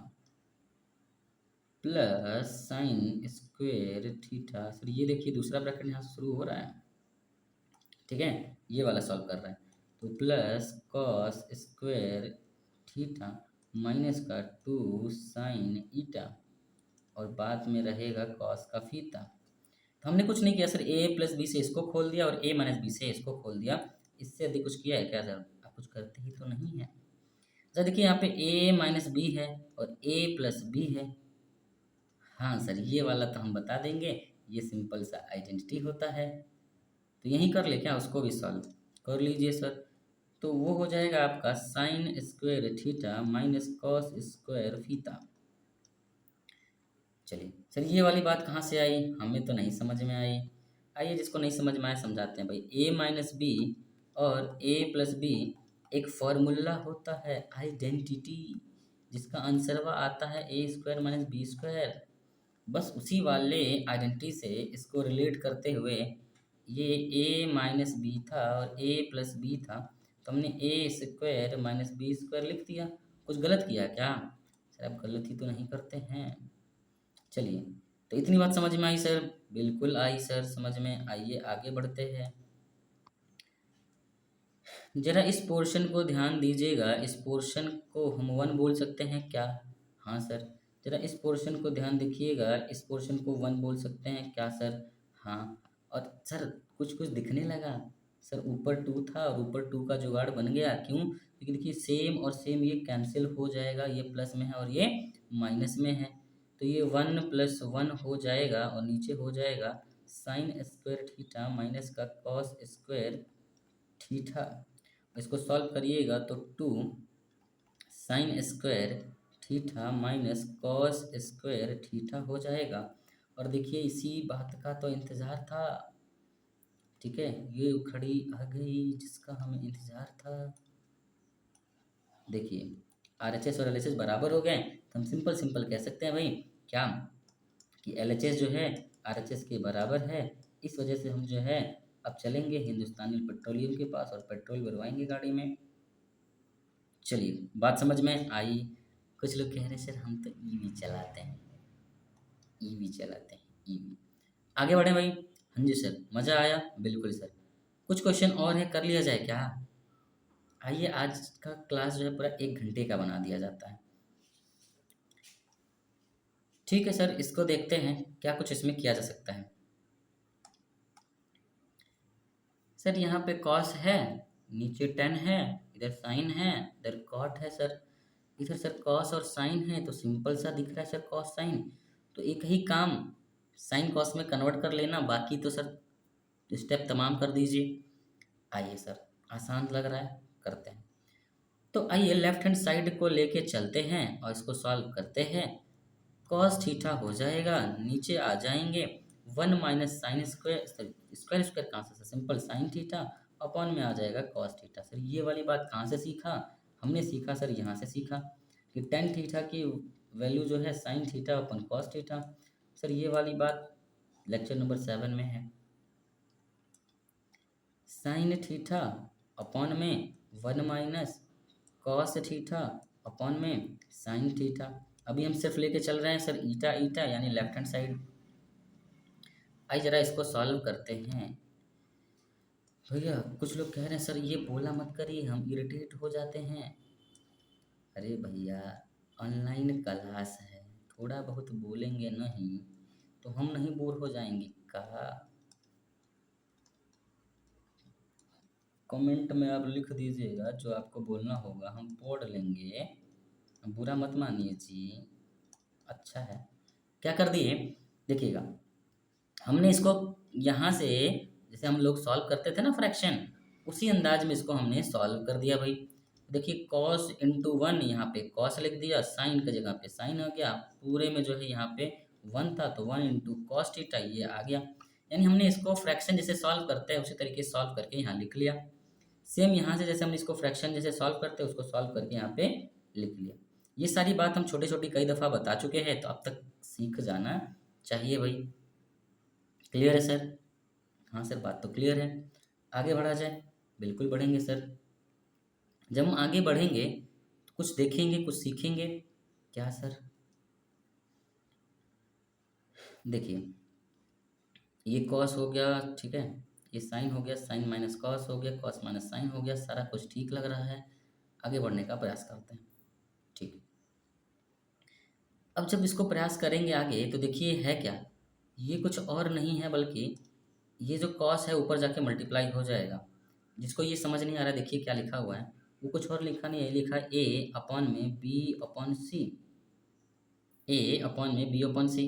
plus sine square theta. Sir ये देखिए दूसरा ब्रैकेट यहाँ से शुरू हो रहा है, ठीक है, ये वाला सॉल्व कर रहा है। तो plus cos square theta minus का 2 साइन ईटा और बाद में रहेगा कॉस का फीता। तो हमने कुछ नहीं किया सर, ए प्लस बी से इसको खोल दिया और ए माइनस बी से इसको खोल दिया, इससे अधिक कुछ किया है क्या सर, आप कुछ करते ही तो नहीं है। सर देखिए यहाँ पे ए माइनस बी है और ए प्लस बी है। हाँ सर ये वाला तो हम बता देंगे, ये सिंपल सा आइडेंटिटी होता है। तो यहीं कर ले क्या, उसको भी सॉल्व कर लीजिए सर। तो वो हो जाएगा आपका sine square theta minus cos square फीता। चलिए सर, ये वाली बात कहाँ से आई, हमें तो नहीं समझ में आई। आइए जिसको नहीं समझ में आए समझाते हैं भाई। ए माइनस बी और ए प्लस बी एक फॉर्मूला होता है आइडेंटिटी, जिसका आंसरवा आता है A square minus B square. बस उसी वाले आइडेंटिटी से इसको रिलेट करते हुए, ये ए माइनस बी था और ए प्लस बी था, तो हमने ए स्क्वायर माइनस बी स्क्वायर लिख दिया। कुछ गलत किया क्या सर? आप गलती तो नहीं करते हैं। चलिए, तो इतनी बात समझ में आई सर? बिल्कुल आई सर, समझ में। आइए आगे बढ़ते हैं। जरा इस पोर्शन को ध्यान दीजिएगा, इस पोर्शन को हम वन बोल सकते हैं क्या? हाँ सर। जरा इस पोर्शन को ध्यान देखिएगा, इस पोर्शन को वन बोल सकते हैं क्या सर? हाँ। और सर कुछ कुछ दिखने लगा सर, ऊपर टू था और ऊपर टू का जुगाड़ बन गया। क्यों? क्योंकि देखिए सेम और सेम ये कैंसिल हो जाएगा, ये प्लस में है और ये माइनस में है, तो ये वन प्लस वन हो जाएगा और नीचे हो जाएगा साइन स्क्वायर थीटा माइनस का कॉस स्क्वायर थीटा। इसको सॉल्व करिएगा तो two sine square theta minus cos square theta हो जाएगा। और देखिए इसी बात का तो इंतज़ार था। ठीक है, ये खड़ी आ गई जिसका हमें इंतज़ार था। देखिए RHS और LHS बराबर हो गए, तो हम सिंपल सिंपल कह सकते हैं भाई क्या, कि LHS जो है RHS के बराबर है। इस वजह से हम जो है अब चलेंगे हिंदुस्तानी पेट्रोलियम के पास और पेट्रोल भरवाएंगे गाड़ी में। चलिए बात समझ में आई। कुछ लोग कह रहे हैं सर हम तो ईवी चलाते हैं, ईवी चलाते हैं, ईवी। आगे बढ़े भाई। हाँ जी सर, मज़ा आया? बिल्कुल सर। कुछ क्वेश्चन और है, कर लिया जाए क्या? आइए, आज का क्लास जो है पूरा 1 घंटे का बना दिया जाता है। ठीक है सर, इसको देखते हैं क्या कुछ इसमें किया जा सकता है। सर यहाँ पे कॉस है, नीचे टेन है, इधर साइन है, इधर कॉट है सर। इधर सर कॉस और साइन है तो सिंपल सा दिख रहा है सर, कॉस साइन। तो एक ही काम साइन कॉस में कन्वर्ट कर लेना, बाकी तो सर स्टेप तमाम कर दीजिए। आइए सर, आसान लग रहा है, करते हैं। तो आइए लेफ्ट हैंड साइड को लेके चलते हैं और इसको सॉल्व करते हैं। कॉस थीटा हो जाएगा, नीचे आ जाएंगे one minus sine square, square square कहाँ से? सिंपल साइन थीटा अपॉन में आ जाएगा कॉस थीटा। सर ये वाली बात कहाँ से सीखा? हमने सीखा सर यहाँ से सीखा कि टेन थीटा की वैल्यू जो है साइन थीटा अपन कॉस थीटा। सर ये वाली बात लेक्चर नंबर 7 में है। साइन थीटा अपॉन में one minus cos theta upon में साइन थीटा। अभी हम सिर्फ लेके चल रहे हैं सर ईटा ईटा, यानी लेफ्ट हैंड साइड। आइए जरा इसको सॉल्व करते हैं। भैया कुछ लोग कह रहे हैं सर ये बोला मत करिए, हम इरिटेट हो जाते हैं। अरे भैया ऑनलाइन क्लास है, थोड़ा बहुत बोलेंगे नहीं तो हम नहीं बोर हो जाएंगे का? कमेंट में आप लिख दीजिएगा जो आपको बोलना होगा, हम पढ़ लेंगे, बुरा मत मानिए जी। अच्छा है, क्या कर दिए देखिएगा, हमने इसको यहाँ से जैसे हम लोग सॉल्व करते थे ना फ्रैक्शन, उसी अंदाज में इसको हमने सॉल्व कर दिया भाई। देखिए कॉस इंटू वन, यहाँ पे कॉस लिख दिया, साइन की जगह पे साइन आ गया, पूरे में जो है यहाँ पे वन था तो वन इंटू कॉस थीटा ये आ गया। यानी हमने इसको फ्रैक्शन जैसे सॉल्व करते हैं उसी तरीके से सॉल्व करके यहाँ लिख लिया। सेम यहाँ से जैसे हमने इसको फ्रैक्शन जैसे सॉल्व करते हैं उसको सॉल्व करके यहाँ पे लिख लिया। ये सारी बात हम छोटी छोटी कई दफ़ा बता चुके हैं, तो अब तक सीख जाना चाहिए भाई। क्लियर है सर? हाँ सर, बात तो क्लियर है। आगे बढ़ा जाए? बिल्कुल बढ़ेंगे सर। जब हम आगे बढ़ेंगे तो कुछ देखेंगे, कुछ सीखेंगे। क्या सर? देखिए ये कॉस हो गया, ठीक है, ये साइन हो गया, साइन माइनस कॉस हो गया, कॉस माइनस साइन हो गया, सारा कुछ ठीक लग रहा है। आगे बढ़ने का प्रयास करते हैं। ठीक, अब जब इसको प्रयास करेंगे आगे तो देखिए है क्या, ये कुछ और नहीं है बल्कि ये जो कॉस है ऊपर जाके मल्टीप्लाई हो जाएगा। जिसको ये समझ नहीं आ रहा है देखिए क्या लिखा हुआ है, वो कुछ और लिखा नहीं है, लिखा है ए अपॉन में बी अपॉन सी, ए अपॉन में बी अपॉन सी।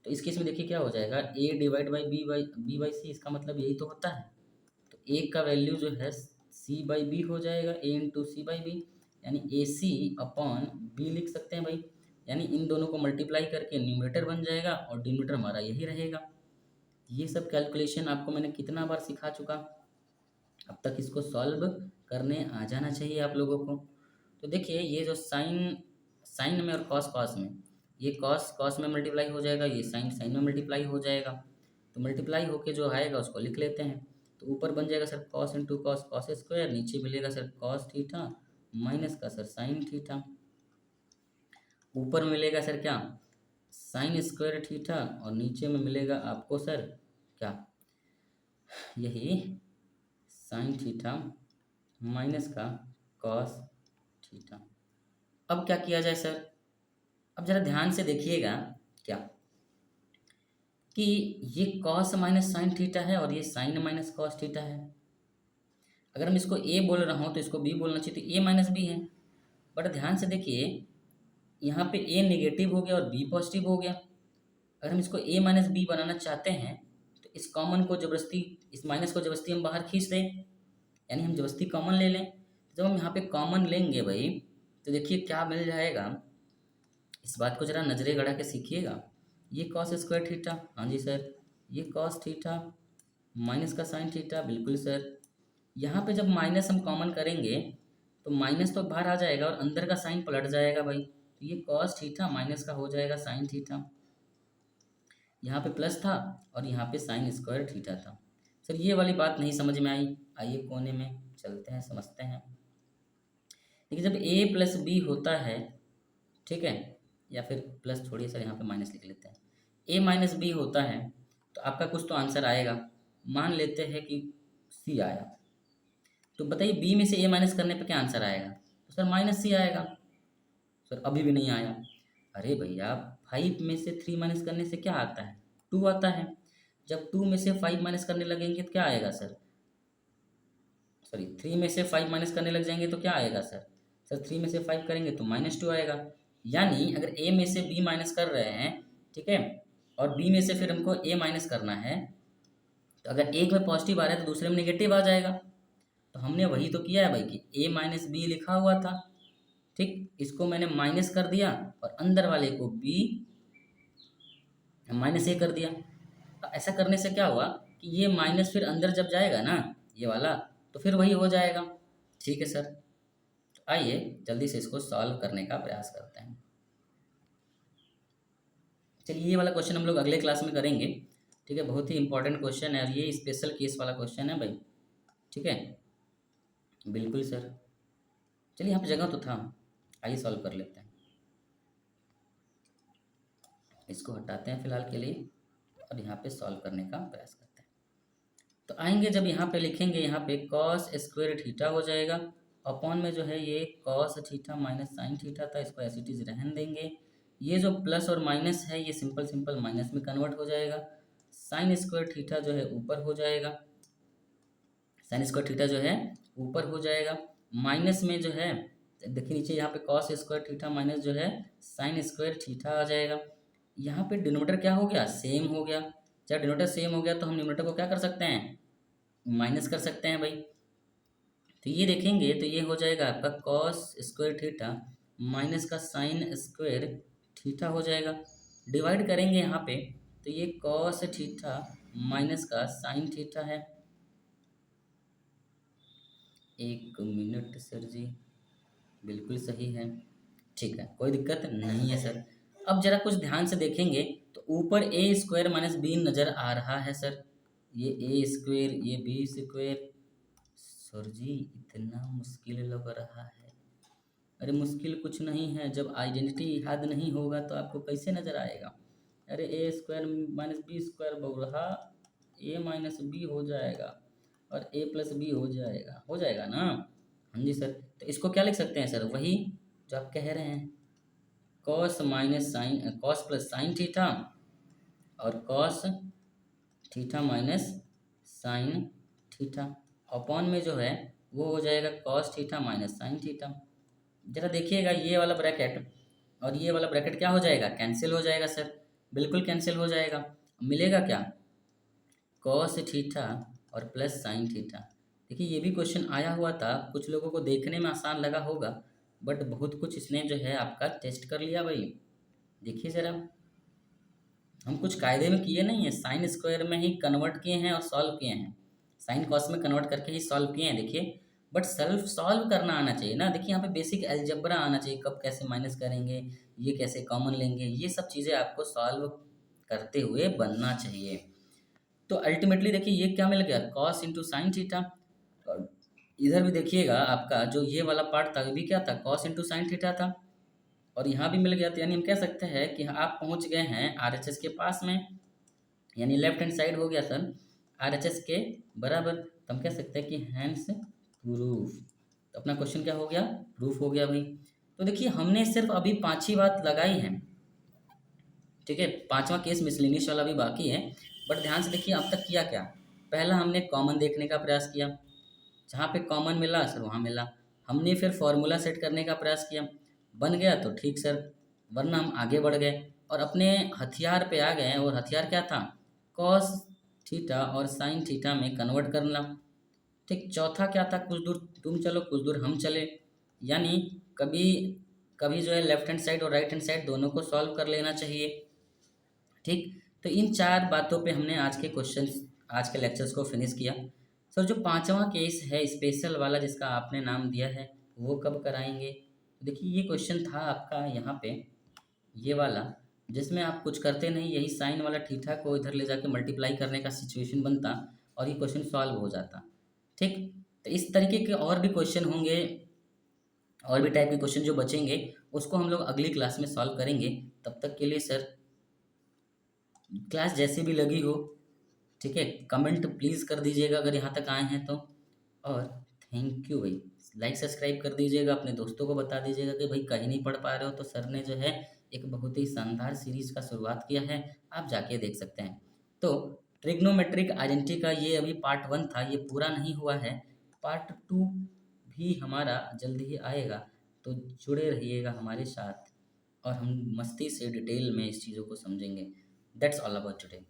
तो इस केस में देखिए क्या हो जाएगा, ए डिवाइड बाई बी बाई सी, इसका मतलब यही तो होता है। तो ए का वैल्यू जो है सी बाई बी हो जाएगा, ए इंटू सी बाई बी, यानी ए सी अपॉन बी लिख सकते हैं भाई। यानी इन दोनों को मल्टीप्लाई करके न्यूमरेटर बन जाएगा और डिनोमिनेटर हमारा यही रहेगा। ये सब कैलकुलेशन आपको मैंने कितना बार सिखा चुका, अब तक इसको सॉल्व करने आ जाना चाहिए आप लोगों को। तो देखिए ये जो साइन साइन में और कॉस कॉस में, ये कॉस कॉस में मल्टीप्लाई हो जाएगा, ये साइन साइन में मल्टीप्लाई हो जाएगा। तो मल्टीप्लाई होके जो आएगा उसको लिख लेते हैं। तो ऊपर बन जाएगा sir cos into cos cos square, नीचे मिलेगा सर कॉस थीटा माइनस का सर साइन थीटा, ऊपर मिलेगा सर क्या साइन स्क्वायर थीटा और नीचे में मिलेगा आपको सर क्या यही साइन थीटा माइनस का कॉस थीटा। अब क्या किया जाए सर, अब जरा ध्यान से देखिएगा क्या कि ये कॉस माइनस साइन थीटा है और ये साइन माइनस कॉस थीटा है। अगर मैं इसको ए बोल रहा हूँ तो इसको बी बोलना चाहिए, तो ए माइनस बी है। बट ध्यान से देखिए यहाँ पे ए नेगेटिव हो गया और बी पॉजिटिव हो गया। अगर हम इसको ए माइनस बी बनाना चाहते हैं तो इस कॉमन को जबरदस्ती, इस माइनस को जबरदस्ती हम बाहर खींच दें, यानी हम जबरदस्ती कॉमन ले लें। जब हम यहाँ पे कॉमन लेंगे भाई तो देखिए क्या मिल जाएगा, इस बात को जरा नजरे गड़ा के सीखिएगा। ये कॉस स्क्वायर थीटा, हाँ जी सर, ये कॉस थीटा माइनस का साइन थीटा, बिल्कुल सर। यहाँ पे जब माइनस हम कॉमन करेंगे तो माइनस तो बाहर आ जाएगा और अंदर का साइन पलट जाएगा भाई, तो ये कॉस थीटा माइनस का हो जाएगा साइन थीटा। यहाँ पे प्लस था और यहाँ पे साइन स्क्वायर थीटा था। सर ये वाली बात नहीं समझ में आई, आइए कोने में चलते हैं समझते हैं। देखिए जब ए प्लस बी होता है, ठीक है, या फिर प्लस छोड़िए सर, यहाँ पे माइनस लिख लेते हैं, ए माइनस बी होता है तो आपका कुछ तो आंसर आएगा। मान लेते हैं कि सी आया, तो बताइए बी में से ए माइनस करने पे क्या आंसर आएगा, तो सर माइनस सी आएगा। सर अभी भी नहीं आया, अरे भैया 5 में से 3 माइनस करने से क्या आता है, 2 आता है। जब 2 में से 5 माइनस करने लगेंगे तो क्या आएगा सर, सॉरी 3 में से 5 माइनस करने लग जाएंगे तो क्या आएगा सर, सर 3 में से 5 करेंगे तो -2 आएगा। यानी अगर ए में से बी माइनस कर रहे हैं, ठीक है, और बी में से फिर हमको ए माइनस करना है, तो अगर एक में पॉजिटिव आ रहा है तो दूसरे में नेगेटिव आ जाएगा। तो हमने वही तो किया है भाई कि ए माइनस बी लिखा हुआ था, ठीक, इसको मैंने माइनस कर दिया और अंदर वाले को बी माइनस ए कर दिया। तो ऐसा करने से क्या हुआ कि ये माइनस फिर अंदर जब जाएगा ना ये वाला, तो फिर वही हो जाएगा। ठीक है सर, तो आइए जल्दी से इसको सॉल्व करने का प्रयास करते हैं। चलिए ये वाला क्वेश्चन हम लोग अगले क्लास में करेंगे, ठीक है, बहुत ही इंपॉर्टेंट क्वेश्चन है और ये स्पेशल केस वाला क्वेश्चन है भाई, ठीक है, बिल्कुल सर। चलिए यहाँ पे जगह तो था, आइए सॉल्व कर लेते हैं। इसको हटाते हैं फिलहाल के लिए और यहाँ पे सॉल्व करने का प्रयास करते हैं। तो आएंगे जब यहाँ पे लिखेंगे, यहाँ पे कॉस स्क्वायर थीटा हो जाएगा, अपॉन में जो है ये cos theta minus sine theta था, इसको एज इट इज रहने देंगे। ये जो प्लस और माइनस है ये सिंपल सिंपल माइनस में कन्वर्ट हो जाएगा। साइन स्क्वायर थीटा जो है ऊपर हो जाएगा, साइन स्क्वायर थीटा जो है ऊपर हो जाएगा। माइनस में जो है देखिए नीचे यहाँ पे कॉस स्क्वायर थीटा माइनस जो है साइन स्क्वायर थीटा आ जाएगा। यहाँ पे डिनोमिनेटर क्या हो गया, सेम हो गया। जब डिनोमिनेटर सेम हो गया तो हम न्यूमरेटर को क्या कर सकते हैं, माइनस कर सकते हैं भाई। तो ये देखेंगे तो ये हो जाएगा आपका कॉस स्क्वायर थीटा माइनस का साइन स्क्वायर थीटा हो जाएगा। डिवाइड करेंगे यहाँ पे तो ये कॉस थीटा माइनस का साइन थीटा है। एक मिनट सर जी, बिल्कुल सही है, ठीक है, कोई दिक्कत नहीं है सर। अब जरा कुछ ध्यान से देखेंगे तो ऊपर ए स्क्वायर माइनस बी नज़र आ रहा है सर, ये ए स्क्वायर ये बी स्क्वायर। सर जी इतना मुश्किल लग रहा है, अरे मुश्किल कुछ नहीं है, जब आइडेंटिटी याद नहीं होगा तो आपको कैसे नज़र आएगा। अरे ए स्क्वायर माइनस बी स्क्वायर बोल रहा, ए माइनस बी हो जाएगा और ए प्लस बी हो जाएगा ना। हाँ जी सर, तो इसको क्या लिख सकते हैं सर, वही जो आप कह रहे हैं, cos minus sine, cos plus sine theta और cos theta minus sine theta, upon में जो है वो हो जाएगा cos theta minus sine theta. जरा देखिएगा ये वाला ब्रैकेट और ये वाला ब्रैकेट क्या हो जाएगा, कैंसिल हो जाएगा सर, बिल्कुल कैंसिल हो जाएगा। मिलेगा क्या, कॉस थीटा और प्लस साइन थीटा। देखिए ये भी क्वेश्चन आया हुआ था, कुछ लोगों को देखने में आसान लगा होगा बट बहुत कुछ इसने जो है आपका टेस्ट कर लिया भाई। देखिए ज़रा, हम कुछ कायदे में किए नहीं है, साइन स्क्वायर में ही कन्वर्ट किए हैं और सॉल्व किए हैं, साइन कॉस में कन्वर्ट करके ही सॉल्व किए हैं देखिए। बट सेल्फ सॉल्व करना आना चाहिए ना, देखिए यहाँ पे बेसिक अलजेब्रा आना चाहिए, कब कैसे माइनस करेंगे, ये कैसे कॉमन लेंगे, ये सब चीज़ें आपको सॉल्व करते हुए बनना चाहिए। तो अल्टीमेटली देखिए ये क्या मिल गया, कॉस इंटू साइन थीटा। और इधर भी देखिएगा आपका जो ये वाला पार्ट था ये भी क्या था, कॉस इंटू साइन थीटा था। और यहाँ भी मिल गया, तो यानी हम कह सकते हैं कि आप पहुँच गए हैं आरएचएस के पास में, यानी लेफ्ट हैंड साइड हो गया सर आरएचएस के बराबर। तो हम कह सकते हैं कि हैंड्स प्रूफ। तो अपना क्वेश्चन क्या हो गया, प्रूफ हो गया भाई। तो देखिए हमने सिर्फ अभी 5 ही बात लगाई है, ठीक है, 5वां केस मिसलेनियस वाला भी बाकी है। बट ध्यान से देखिए अब तक किया क्या, पहला हमने कॉमन देखने का प्रयास किया, जहाँ पे कॉमन मिला सर वहाँ मिला, हमने फिर फॉर्मूला सेट करने का प्रयास किया, बन गया तो ठीक सर, वरना हम आगे बढ़ गए और अपने हथियार पे आ गए। और हथियार क्या था, कॉस थीटा और साइन थीटा में कन्वर्ट करना। ठीक, चौथा क्या था, कुछ दूर तुम चलो कुछ दूर हम चले, यानी कभी कभी जो है लेफ्ट हैंड साइड और राइट हैंड साइड दोनों को सॉल्व कर लेना चाहिए। ठीक, तो इन 4 बातों पे हमने आज के क्वेश्चंस, आज के लेक्चर्स को फिनिश किया। सर जो 5वां केस है स्पेशल वाला जिसका आपने नाम दिया है, वो कब कराएंगे। देखिए ये क्वेश्चन था आपका यहाँ पे, ये वाला, जिसमें आप कुछ करते नहीं, यही साइन वाला थीटा को इधर ले जाके मल्टीप्लाई करने का सिचुएशन बनता और ये क्वेश्चन सॉल्व हो जाता। ठीक, तो इस तरीके के और भी क्वेश्चन होंगे, और भी टाइप के क्वेश्चन जो बचेंगे उसको हम लोग अगली क्लास में सॉल्व करेंगे। तब तक के लिए सर, क्लास जैसी भी लगी हो, ठीक है, कमेंट प्लीज़ कर दीजिएगा अगर यहाँ तक आए हैं तो। और थैंक यू भाई, लाइक सब्सक्राइब कर दीजिएगा, अपने दोस्तों को बता दीजिएगा कि भाई कहीं नहीं पढ़ पा रहे हो तो सर ने जो है एक बहुत ही शानदार सीरीज का शुरुआत किया है, आप जाके देख सकते हैं। तो ट्रिग्नोमेट्रिक आइडेंटिटी का ये अभी पार्ट 1 था, ये पूरा नहीं हुआ है, पार्ट 2 भी हमारा जल्द ही आएगा। तो जुड़े रहिएगा हमारे साथ और हम मस्ती से डिटेल में इस चीज़ों को समझेंगे। That's all about today.